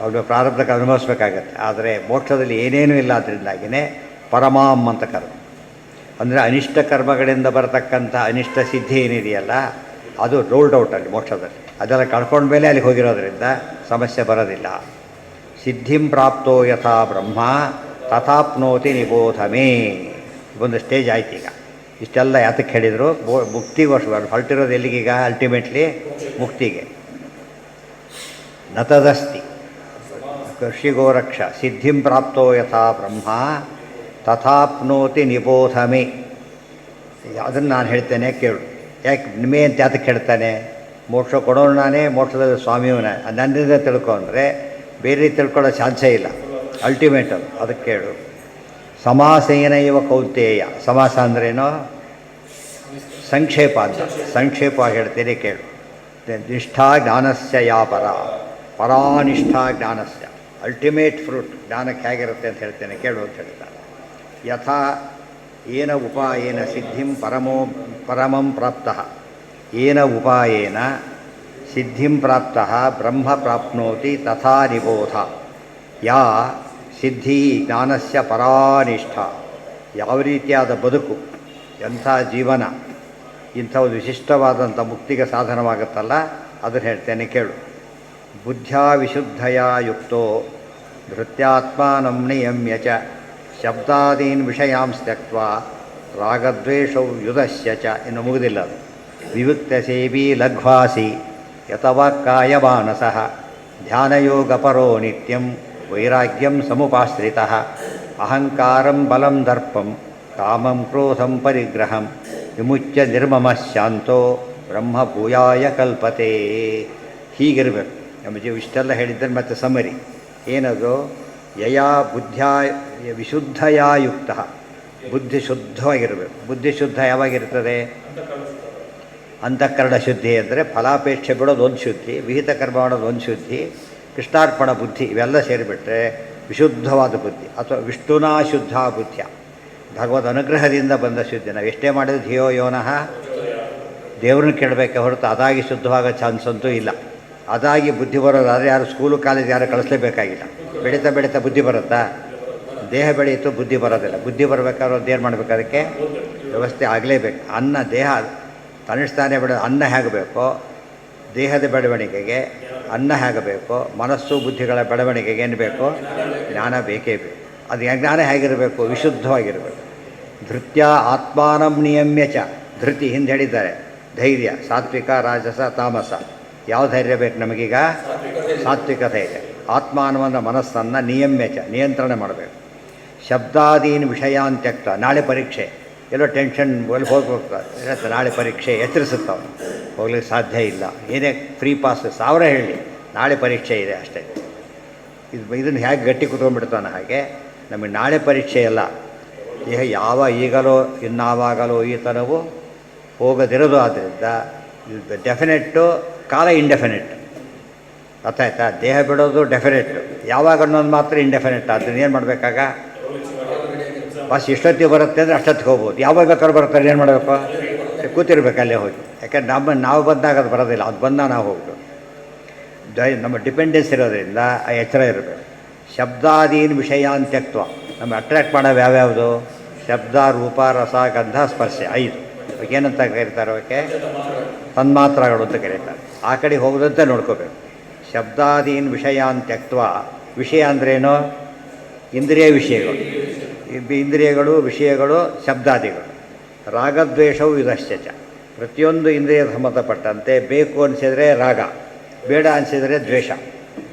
ಅವ್ರಿಗೆ ಪ್ರಾರಬ್ಧಕ್ಕೆ ಅನುಭವಿಸ್ಬೇಕಾಗತ್ತೆ. ಆದರೆ ಮೋಕ್ಷದಲ್ಲಿ ಏನೇನೂ ಇಲ್ಲ. ಅದರಿಂದಾಗಿಯೇ ಪರಮಾಂ ಅಂತ ಕರ್ಮ ಅಂದರೆ ಅನಿಷ್ಟ ಕರ್ಮಗಳಿಂದ ಬರತಕ್ಕಂಥ ಅನಿಷ್ಟ ಸಿದ್ಧಿ ಏನಿದೆಯಲ್ಲ ಅದು ರೋಲ್ಡ್ ಔಟಲ್ಲಿ ಮೋಕ್ಷದಲ್ಲಿ. ಅದೆಲ್ಲ ಕಳ್ಕೊಂಡ ಮೇಲೆ ಅಲ್ಲಿಗೆ ಹೋಗಿರೋದ್ರಿಂದ ಸಮಸ್ಯೆ ಬರೋದಿಲ್ಲ. ಸಿದ್ಧಿಂ ಪ್ರಾಪ್ತೋ ಯಥಾ ಬ್ರಹ್ಮ ತಥಾಪ್ನೋತಿ ನಿಬೋಧಮೇ. ಒಂದು ಸ್ಟೇಜ್ ಆಯ್ತು. ಈಗ ಇಷ್ಟೆಲ್ಲ ಯಾತಕ್ಕೆ ಹೇಳಿದರು? ಮುಕ್ತಿಗೋಸ್ಕರ ಹೊರಟಿರೋದು ಎಲ್ಲಿಗೀಗ? ಅಲ್ಟಿಮೇಟ್ಲಿ ಮುಕ್ತಿಗೆ. ನತದಸ್ತಿ ಕೃಷಿಗೋರಕ್ಷ ಸಿದ್ಧಿಂ ಪ್ರಾಪ್ತೋ ಯಥಾ ಬ್ರಹ್ಮ ತಥಾಪ್ನೋತಿ ನಿಬೋಧಮೆ. ಅದನ್ನು ನಾನು ಹೇಳ್ತೇನೆ ಕೇಳು. ಯಾಕೆ ನಿಮೇ ಅಂತ ಯಾತಕ್ಕೆ ಹೇಳ್ತಾನೆ? ಮೋಕ್ಷ ಕೊಡೋನು ನಾನೇ, ಮೋಕ್ಷದ ಸ್ವಾಮಿಯವನೇ, ನನ್ನಿಂದ ತಿಳ್ಕೊ ಅಂದರೆ ಬೇರೆ ತಿಳ್ಕೊಳ್ಳೋ ಚಾನ್ಸೇ ಇಲ್ಲ. ಅಲ್ಟಿಮೇಟ್ ಅದು. ಅದಕ್ಕೆ ಕೇಳು. ಸಮಾಸೇನ ಇವ ಕೌಂತೇಯ. ಸಮಾಸ ಅಂದ್ರೇನೋ? ಸಂಕ್ಷೇಪ ಅಂತ. ಸಂಕ್ಷೇಪವಾಗಿ ಹೇಳ್ತೇನೆ ಕೇಳು. ನಿಷ್ಠಾ ಜ್ಞಾನಸ್ಯ ಯಾ ಪರಾನಿಷ್ಠಾ ಜ್ಞಾನಸ್ಯ. ಅಲ್ಟಿಮೇಟ್ ಫ್ರೂಟ್ ಜ್ಞಾನಕ್ಕೆ ಹೇಗಿರುತ್ತೆ ಅಂತ ಹೇಳ್ತೇನೆ ಕೇಳು ಅಂತ ಹೇಳ್ತಾರೆ. ಯಥಾ ಏನ ಉಪಾಯೇನ ಸಿದ್ಧಿಂ ಪರಮಂ ಪ್ರಾಪ್ತಃ. ಏನ ಉಪಾಯೇನ ಸಿದ್ಧಿಂ ಪ್ರಾಪ್ತಃ ಬ್ರಹ್ಮ ಪ್ರಾಪ್ನೋತಿ ತಥಾ ನಿಬೋಧ. ಯಾ ಸಿದ್ಧಿ ಜ್ಞಾನಸ್ಯ ಪರಾನಿಷ್ಠ. ಯಾವ ರೀತಿಯಾದ ಬದುಕು, ಎಂಥ ಜೀವನ, ಇಂಥ ಒಂದು ವಿಶಿಷ್ಟವಾದಂಥ ಮುಕ್ತಿಗೆ ಸಾಧನವಾಗುತ್ತಲ್ಲ, ಅದನ್ನು ಹೇಳ್ತೇನೆ ಕೇಳು. ಬುದ್ಧ್ಯಾ ವಿಶುದ್ಧಯ ಯುಕ್ತೋ ಧೃತ್ಯಾತ್ಮಾನಂ ನಿಯಮ್ಯ ಚ ಶಬ್ದಾದೀನ್ ವಿಷಯಾಂಸ್ ತ್ಯಕ್ತ್ವಾ ರಾಗದ್ವೇಷೌ ಯುಧಸ್ಯ ಚ. ಇನ್ನು ಮುಗಿದಿಲ್ಲ ಅದು. ವಿವಿಕ್ತ ಸೇವಿ ಲಘ್ವಾಸಿ ಯತವಾಕ್ಕಾಯಮಾನಸಃ ಧ್ಯಾನಯೋಗಪರೋ ನಿತ್ಯಂ ವೈರಾಗ್ಯಂ ಸಮುಪಾಶ್ರಿತಃ ಅಹಂಕಾರಂ ಬಲಂ ದರ್ಪಂ ಕಾಮಂ ಕ್ರೋಧಂ ಪರಿಗ್ರಹಂ ವಿಮುಚ್ಯ ನಿರ್ಮಮಃ ಶಾಂತೋ ಬ್ರಹ್ಮ ಭೂಯಾಯ ಕಲ್ಪತೆ. ಹೀಗಿರಬೇಕು ನಮ್ಮ ಜೀವ. ಇಷ್ಟೆಲ್ಲ ಹೇಳಿದ್ದರೆ ಮತ್ತೆ ಸಮರಿ ಏನದು? ಯಯಾ ಬುದ್ಧ್ಯಾ ವಿಶುದ್ಧಯಾ ಯುಕ್ತ. ಬುದ್ಧಿ ಶುದ್ಧವಾಗಿರಬೇಕು. ಬುದ್ಧಿ ಶುದ್ಧ ಯಾವಾಗಿರ್ತದೆ? ಅಂತಃಕರಣ ಶುದ್ಧಿ ಅಂದರೆ ಫಲಾಪೇಕ್ಷೆ ಬಿಡೋದು ಒಂದು ಶುದ್ಧಿ, ವಿಹಿತ ಕರ್ಮ ಮಾಡೋದು ಒಂದು ಶುದ್ಧಿ, ಕೃಷ್ಣಾರ್ಪಣ ಬುದ್ಧಿ, ಇವೆಲ್ಲ ಸೇರಿಬಿಟ್ರೆ ವಿಶುದ್ಧವಾದ ಬುದ್ಧಿ. ಅಥವಾ ವಿಷ್ಣುನಾ ಶುದ್ಧ ಬುದ್ಧಿಯ, ಭಗವದ್ ಅನುಗ್ರಹದಿಂದ ಬಂದ ಶುದ್ಧಿ. ನಾವು ಎಷ್ಟೇ ಮಾಡಿದ್ರು ಧಿಯೋ ಯೋನಃ, ದೇವ್ರನ್ನ ಕೇಳಬೇಕೆ ಹೊರತು ಅದಾಗಿ ಶುದ್ಧವಾಗೋ ಚಾನ್ಸ್ ಅಂತೂ ಇಲ್ಲ. ಅದಾಗಿ ಬುದ್ಧಿ ಬರೋದಾದರೆ ಯಾರು ಸ್ಕೂಲು ಕಾಲೇಜ್ ಯಾರು ಕಳಿಸ್ಲೇಬೇಕಾಗಿಲ್ಲ. ಬೆಳೀತಾ ಬೆಳೀತಾ ಬುದ್ಧಿ ಬರುತ್ತಾ? ದೇಹ ಬೆಳೆಯಿತು, ಬುದ್ಧಿ ಬರೋದಿಲ್ಲ. ಬುದ್ಧಿ ಬರಬೇಕಾದ್ರೆ ಒಂದು ಏನು ಮಾಡಬೇಕು, ಅದಕ್ಕೆ ವ್ಯವಸ್ಥೆ ಆಗಲೇಬೇಕು. ಅನ್ನ ದೇಹ ತನ್ನಿಸ್ತಾನೆ ಅನ್ನ ಹೇಗೆ ಬೇಕೋ, ದೇಹದ ಬೆಳವಣಿಗೆಗೆ ಅನ್ನ ಹೇಗೆ ಬೇಕೋ, ಮನಸ್ಸು ಬುದ್ಧಿಗಳ ಬೆಳವಣಿಗೆಗೆ ಏನು ಬೇಕು, ಜ್ಞಾನ ಬೇಕೇ ಬೇಕು. ಅದು ಜ್ಞಾನ ಹೇಗಿರಬೇಕು, ವಿಶುದ್ಧವಾಗಿರಬೇಕು. ಧೃತ್ಯ ಆತ್ಮಾನಂ ನಿಯಮ್ಯ ಚ. ಧೃತಿ ಹಿಂದೆ ಹೇಳಿದ್ದಾರೆ, ಧೈರ್ಯ, ಸಾತ್ವಿಕ, ರಾಜಸ, ತಾಮಸ. ಯಾವ ಧೈರ್ಯ ಬೇಕು ನಮಗೀಗ, ಸಾತ್ವಿಕ ಧೈರ್ಯ. ಆತ್ಮಾನವನ್ನು ಮನಸ್ಸನ್ನು ನಿಯಮ್ಯ ಚ, ನಿಯಂತ್ರಣ ಮಾಡಬೇಕು. ಶಬ್ದಾದೀನ್ ವಿಷಯಾಂತ್ಯಕ್ತ. ನಾಳೆ ಪರೀಕ್ಷೆ, ಎಲ್ಲೋ ಟೆನ್ಷನ್ ಹೋಗ್ತಾರೆ, ನಾಳೆ ಪರೀಕ್ಷೆ ಎಚ್ಚರಿಸುತ್ತವನು, ಹೋಗ್ಲಿಕ್ಕೆ ಸಾಧ್ಯ ಇಲ್ಲ. ಏನೇ ಫ್ರೀ ಪಾಸ್ 1000 ಹೇಳಿ, ನಾಳೆ ಪರೀಕ್ಷೆ ಇದೆ ಅಷ್ಟೇ. ಇದನ್ನು ಹೇಗೆ ಗಟ್ಟಿ ಕುತ್ಕೊಂಡ್ಬಿಡ್ತಾನೆ, ಹಾಗೆ ನಮಗೆ ನಾಳೆ ಪರೀಕ್ಷೆ ಇಲ್ಲ. ದೇಹ ಈಗಲೋ ಇನ್ನಾವಾಗಲೋ ಈತನವು ಹೋಗದಿರೋದು. ಆದ್ದರಿಂದ ಇದು ಡೆಫಿನೆಟ್ಟು, ಕಾಲ ಇಂಡೆಫಿನೆಟ್. ಅರ್ಥ ಆಯ್ತಾ? ದೇಹ ಬಿಡೋದು ಡೆಫಿನೆಟ್ಟು, ಯಾವಾಗ ಅನ್ನೋದು ಮಾತ್ರ ಇಂಡೆಫಿನೆಟ್. ಅದನ್ನ ಏನು ಮಾಡಬೇಕಾಗ, ಬಸ್ ಎಷ್ಟೊತ್ತಿಗೆ ಬರುತ್ತೆ ಅಂದರೆ ಅಷ್ಟೊತ್ತಿಗೆ ಹೋಗ್ಬೋದು. ಯಾವಾಗ ಬೇಕಾದ್ರೂ ಬರುತ್ತೆ, ಏನು ಮಾಡಬೇಕು, ಕೂತಿರ್ಬೇಕು ಅಲ್ಲೇ ಹೋಗಿ. ಯಾಕೆಂದ್ರೆ ನಾವು ಬಂದಾಗ ಅದು ಬರೋದಿಲ್ಲ, ಅದು ಬಂದಾಗ ನಾವು ಹೋಗ್ಬೇಕು. ನಮ್ಮ ಡಿಪೆಂಡೆನ್ಸ್ ಇರೋದ್ರಿಂದ ಆ ಎಚ್ಚರ ಇರಬೇಕು. ಶಬ್ದಾದೀನ್ ವಿಷಯಾಂತ್ಯಕ್ತ್ವ. ನಮಗೆ ಅಟ್ರ್ಯಾಕ್ಟ್ ಮಾಡೋವು ಯಾವ್ಯಾವುದು, ಶಬ್ದ, ರೂಪ, ರಸ, ಗಂಧ, ಸ್ಪರ್ಶ, 5. ಏನಂತ ಕರೀತಾರೆ, ಅವಕ್ಕೆ ತನ್ಮಾತ್ರಗಳು ಅಂತ ಕರೀತಾರೆ. ಆ ಕಡೆ ಹೋಗೋದಂತೆ ನೋಡ್ಕೋಬೇಕು. ಶಬ್ದಾದೀನ್ ವಿಷಯಾಂತ್ಯಕ್ತ್ವ. ವಿಷಯ ಅಂದ್ರೇನು, ಇಂದ್ರಿಯ ವಿಷಯಗಳು. ಇಂದ್ರಿಯಗಳು, ವಿಷಯಗಳು, ಶಬ್ದಾದಿಗಳು. ರಾಗದ್ವೇಷವು ಇದಶ್ಚ. ಪ್ರತಿಯೊಂದು ಇಂದ್ರಿಯ ಸಂಬಂಧಪಟ್ಟಂತೆ ಬೇಕು ಅನಿಸಿದರೆ ರಾಗ, ಬೇಡ ಅನಿಸಿದರೆ ದ್ವೇಷ.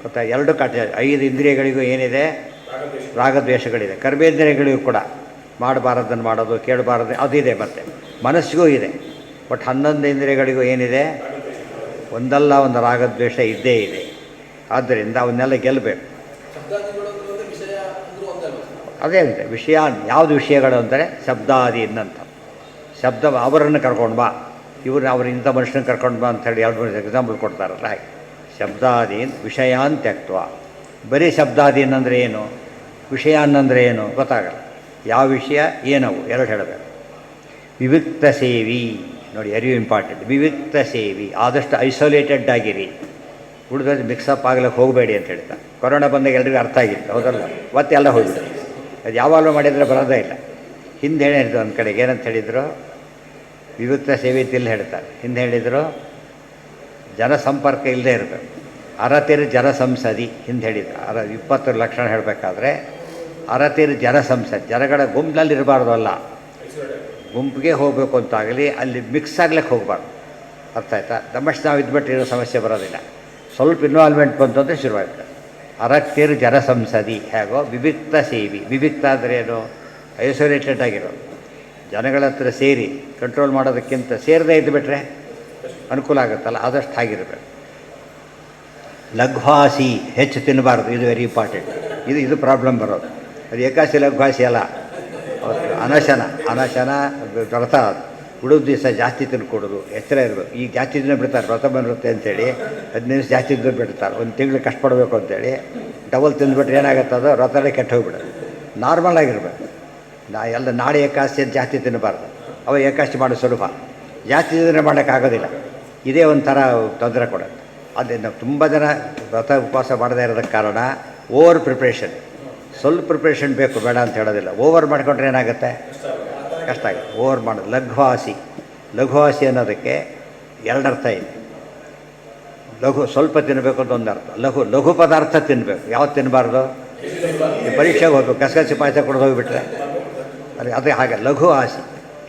ಗೊತ್ತಾ? 2 ಕಾಟ. 5 ಇಂದ್ರಿಯಗಳಿಗೂ ಏನಿದೆ, ರಾಗದ್ವೇಷಗಳಿದೆ. ಕರ್ಮೇಂದ್ರಿಯಗಳಿಗೂ ಕೂಡ ಮಾಡಬಾರದನ್ನು ಮಾಡೋದು, ಕೇಳಬಾರದು ಅದಿದೆ. ಮತ್ತು ಮನಸ್ಸಿಗೂ ಇದೆ. ಬಟ್ 11 ಇಂದ್ರಿಯಗಳಿಗೂ ಏನಿದೆ, ಒಂದಲ್ಲ ಒಂದು ರಾಗದ್ವೇಷ ಇದ್ದೇ ಇದೆ. ಆದ್ದರಿಂದ ಅವನ್ನೆಲ್ಲ ಗೆಲ್ಲಬೇಕು. ಅದೇ ಅಂತೆ ವಿಷಯ. ಯಾವುದು ವಿಷಯಗಳು ಅಂದರೆ ಶಬ್ದಾದಿ ಇನ್ನಂತ. ಶಬ್ದ ಅವರನ್ನು ಕರ್ಕೊಂಡು ಬಾ, ಇವ್ರನ್ನ ಅವ್ರು ಇಂಥ ಮನುಷ್ಯನ ಕರ್ಕೊಂಡು ಬಾ ಅಂಥೇಳಿ 2-3 ಎಕ್ಸಾಂಪಲ್ ಕೊಡ್ತಾರಲ್ಲ ಹಾಗೆ. ಶಬ್ದಾದೀನ್ ವಿಷಯಾನ್ ತ್ಯಕ್ತ್ವ. ಬರೀ ಶಬ್ದಾದೀನ್ ಅಂದರೆ ಏನು, ವಿಷಯ ಅನ್ನಂದರೆ ಏನು ಗೊತ್ತಾಗಲ್ಲ. ಯಾವ ವಿಷಯ ಏನವು 2 ಹೇಳಬೇಕು. ವಿವಿಕ್ತ ಸೇವಿ ನೋಡಿ, ವೆರಿ ಇಂಪಾರ್ಟೆಂಟ್. ವಿವಿಕ್ತ ಸೇವಿ, ಆದಷ್ಟು ಐಸೋಲೇಟೆಡ್ ಆಗಿರಿ. ಉಳಿದದ್ದು ಮಿಕ್ಸಪ್ ಆಗ್ಲಿಕ್ಕೆ ಹೋಗಬೇಡಿ ಅಂತ ಹೇಳ್ತಾರೆ. ಕೊರೋನಾ ಬಂದಾಗ ಎಲ್ರಿಗೂ ಅರ್ಥ ಆಗಿತ್ತು, ಹೌದಲ್ಲ? ಮತ್ತೆ ಎಲ್ಲ ಹೋಗಿಬಿಟ್ಟು ಅದು ಯಾವಾಗಲೂ ಮಾಡಿದರೆ ಬರೋದೇ ಇಲ್ಲ. ಹಿಂದೆ ಹೇಳಿದ್ರು ಒಂದು ಕಡೆಗೆ ಏನಂತ ಹೇಳಿದರು, ವಿವಿಕ್ತ ಸೇವೆ ತಿಲ್ಲಿ ಹೇಳ್ತಾರೆ. ಹಿಂದೆ ಹೇಳಿದರು ಜನಸಂಪರ್ಕ ಇಲ್ಲದೆ ಇರಬೇಕು. ಅರತಿರ್ ಜನಸಂಸದಿ ಹಿಂದೆ ಹೇಳಿದ್ರು. 20 ಲಕ್ಷಣ ಹೇಳಬೇಕಾದ್ರೆ ಅರತಿರ್ ಜನಸಂಸದಿ, ಜನಗಳ ಗುಂಪಿನಲ್ಲಿ ಇರಬಾರ್ದು. ಅಲ್ಲ, ಗುಂಪಿಗೆ ಹೋಗಬೇಕು ಅಂತಾಗಲಿ, ಅಲ್ಲಿ ಮಿಕ್ಸ್ ಆಗ್ಲಿಕ್ಕೆ ಹೋಗಬಾರ್ದು. ಅರ್ಥ ಆಯ್ತಾ? ನಮ್ಮಷ್ಟು ನಾವು ಇದ್ಬಿಟ್ಟು ಇರೋ ಸಮಸ್ಯೆ ಬರೋದಿಲ್ಲ. ಸ್ವಲ್ಪ ಇನ್ವಾಲ್ವ್ಮೆಂಟ್ ಬಂತು ಅಂದರೆ ಶುರುವಾಗ್ತದೆ. ಅರತಿರ್ ಜನಸಂಸದಿ ಹೇಗೋ ವಿವಿಕ್ತ ಸೇವಿ. ವಿವಿಕ್ತ ಅಂದರೆ ಏನು, ಐಸೋಲೇಟೆಡ್ ಆಗಿರೋದು. ಜನಗಳ ಹತ್ರ ಸೇರಿ ಕಂಟ್ರೋಲ್ ಮಾಡೋದಕ್ಕಿಂತ ಸೇರದೇ ಇದ್ದುಬಿಟ್ರೆ ಅನುಕೂಲ ಆಗುತ್ತಲ್ಲ, ಆದಷ್ಟು ಹಾಗಿರಬೇಕು. ಲಘ್ವಾಸಿ, ಹೆಚ್ಚು ತಿನ್ನಬಾರ್ದು. ಇದು ವೆರಿ ಇಂಪಾರ್ಟೆಂಟ್. ಇದು ಪ್ರಾಬ್ಲಮ್ ಬರೋದು. ಅದು ಏಕಾಸಿ ಲಘ್ವಾಸಿ ಅಲ್ಲ, ಅನಶನ. ಅನಶನ ವ್ರತ. ಬಿಡೋದು ದಿವಸ ಜಾಸ್ತಿ ತಿನ್ಕೊಡೋದು, ಎಚ್ಚರ ಇರಬೇಕು. ಈಗ ಜಾಸ್ತಿ ದಿನ ಬಿಡ್ತಾರೆ, ವ್ರತ ಬಂದಿರುತ್ತೆ ಅಂತೇಳಿ 15 ದಿವಸ ಜಾಸ್ತಿ ದಿನ ಬಿಡ್ತಾರೆ. ಒಂದು ತಿಂಗಳು ಕಷ್ಟಪಡಬೇಕು ಅಂತೇಳಿ ಡಬಲ್ ತಿಂದುಬಿಟ್ರೆ ಏನಾಗುತ್ತೆ, ಅದು ವ್ರತನೇ ಕೆಟ್ಟು ಹೋಗ್ಬಿಡೋದು. ನಾರ್ಮಲ್ ಆಗಿರ್ಬೇಕು. ನಾಳೆ ಏಕಾದಶಿ ಅಂತ ಜಾಸ್ತಿ ತಿನ್ನಬಾರ್ದು. ಅವ ಏಕಾದಶಿ ಮಾಡೋದು ಸುಲಭ, ಜಾಸ್ತಿ ದಿನ ಮಾಡೋಕ್ಕಾಗೋದಿಲ್ಲ. ಇದೇ ಒಂಥರ ತೊಂದರೆ ಕೊಡೋದು. ಅದರಿಂದ ತುಂಬ ಜನ ವ್ರತ ಉಪವಾಸ ಮಾಡದೇ ಇರೋದಕ್ಕೆ ಕಾರಣ ಓವರ್ ಪ್ರಿಪ್ರೇಷನ್. ಸ್ವಲ್ಪ ಪ್ರಿಪ್ರೇಷನ್ ಬೇಕು, ಬೇಡ ಅಂತ ಹೇಳೋದಿಲ್ಲ. ಓವರ್ ಮಾಡಿಕೊಂಡ್ರೆ ಏನಾಗುತ್ತೆ, ಕಷ್ಟ ಆಗುತ್ತೆ. ಓವರ್ ಮಾಡೋದು. ಲಘುವಾಸಿ. ಲಘುವಾಸಿ ಅನ್ನೋದಕ್ಕೆ 2 ಅರ್ಥ ಇದೆ. ಲಘು ಸ್ವಲ್ಪ ತಿನ್ನಬೇಕು ಅಂತ ಒಂದು ಅರ್ಥ. ಲಘು ಪದಾರ್ಥ ತಿನ್ನಬೇಕು. ಯಾವ್ದು ತಿನ್ನಬಾರ್ದು, ಈ ಪರೀಕ್ಷೆಗೆ ಹೋಗ್ಬೇಕು, ಕಸಕಸಿ ಪಾಯಸ ಕೊಡೋದು ಹೋಗಿಬಿಟ್ರೆ ಅದೇ ಹಾಗೆ. ಲಘು ಆಸಿ.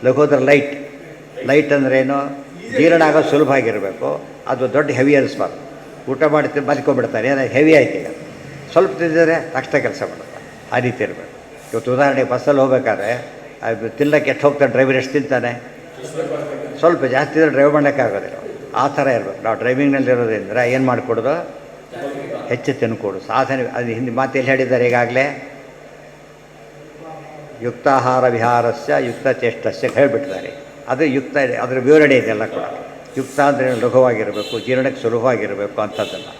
ಲಘು ಅಂದರೆ ಲೈಟ್. ಲೈಟ್ ಅಂದ್ರೇನು, ಜೀರ್ಣ ಆಗೋದು ಸುಲಭ ಆಗಿರಬೇಕು. ಅದು ದೊಡ್ಡ ಹೆವಿ ಅನಿಸ್ಬಾರ್ದು. ಊಟ ಮಾಡಿ ಬದುಕೊಂಡ್ಬಿಡ್ತಾರೆ, ಏನೋ ಹೆವಿ ಆಯ್ತು. ಈಗ ಸ್ವಲ್ಪ ತಿಂದರೆ ತಕ್ಷಣ ಕೆಲಸ ಮಾಡುತ್ತೆ. ಆ ರೀತಿ ಇರಬೇಕು. ಇವತ್ತು ಉದಾಹರಣೆಗೆ ಬಸ್ಸಲ್ಲಿ ಹೋಗ್ಬೇಕಾದ್ರೆ ತಿನ್ನಕ್ಕೆ ಎಷ್ಟು ಹೋಗ್ತಾನೆ, ಡ್ರೈವರ್ ಎಷ್ಟು ತಿಂತಾನೆ, ಸ್ವಲ್ಪ ಜಾಸ್ತಿ ಇದ್ದರೆ ಡ್ರೈವ್ ಮಾಡೋಕ್ಕಾಗೋದಿಲ್ಲ. ಆ ಥರ ಇರಬೇಕು. ನಾವು ಡ್ರೈವಿಂಗ್ನಲ್ಲಿರೋದ್ರಿಂದ ಏನು ಮಾಡಿಕೊಡೋದು, ಹೆಚ್ಚು ತಿನ್ಕೊಡು. ಸಾಧನೆ ಅದು ಹಿಂದೆ ಮಾತೆಲ್ಲಿ ಹೇಳಿದ್ದಾರೆ ಈಗಾಗಲೇ. ಯುಕ್ತಾಹಾರ ವಿಹಾರಸ್ಯ ಯುಕ್ತ ಚೇಷ್ಟಸ್ಯ ಹೇಳಿಬಿಟ್ಟಿದ್ದಾರೆ. ಅದು ಯುಕ್ತ, ಅದರ ವಿವರಣೆ ಇದೆಲ್ಲ ಕೂಡ. ಯುಕ್ತ ಅಂದರೆ ಲಘುವಾಗಿರಬೇಕು, ಜೀರ್ಣಕ್ಕೆ ಸುಲಭವಾಗಿರಬೇಕು ಅಂಥದ್ದನ್ನು.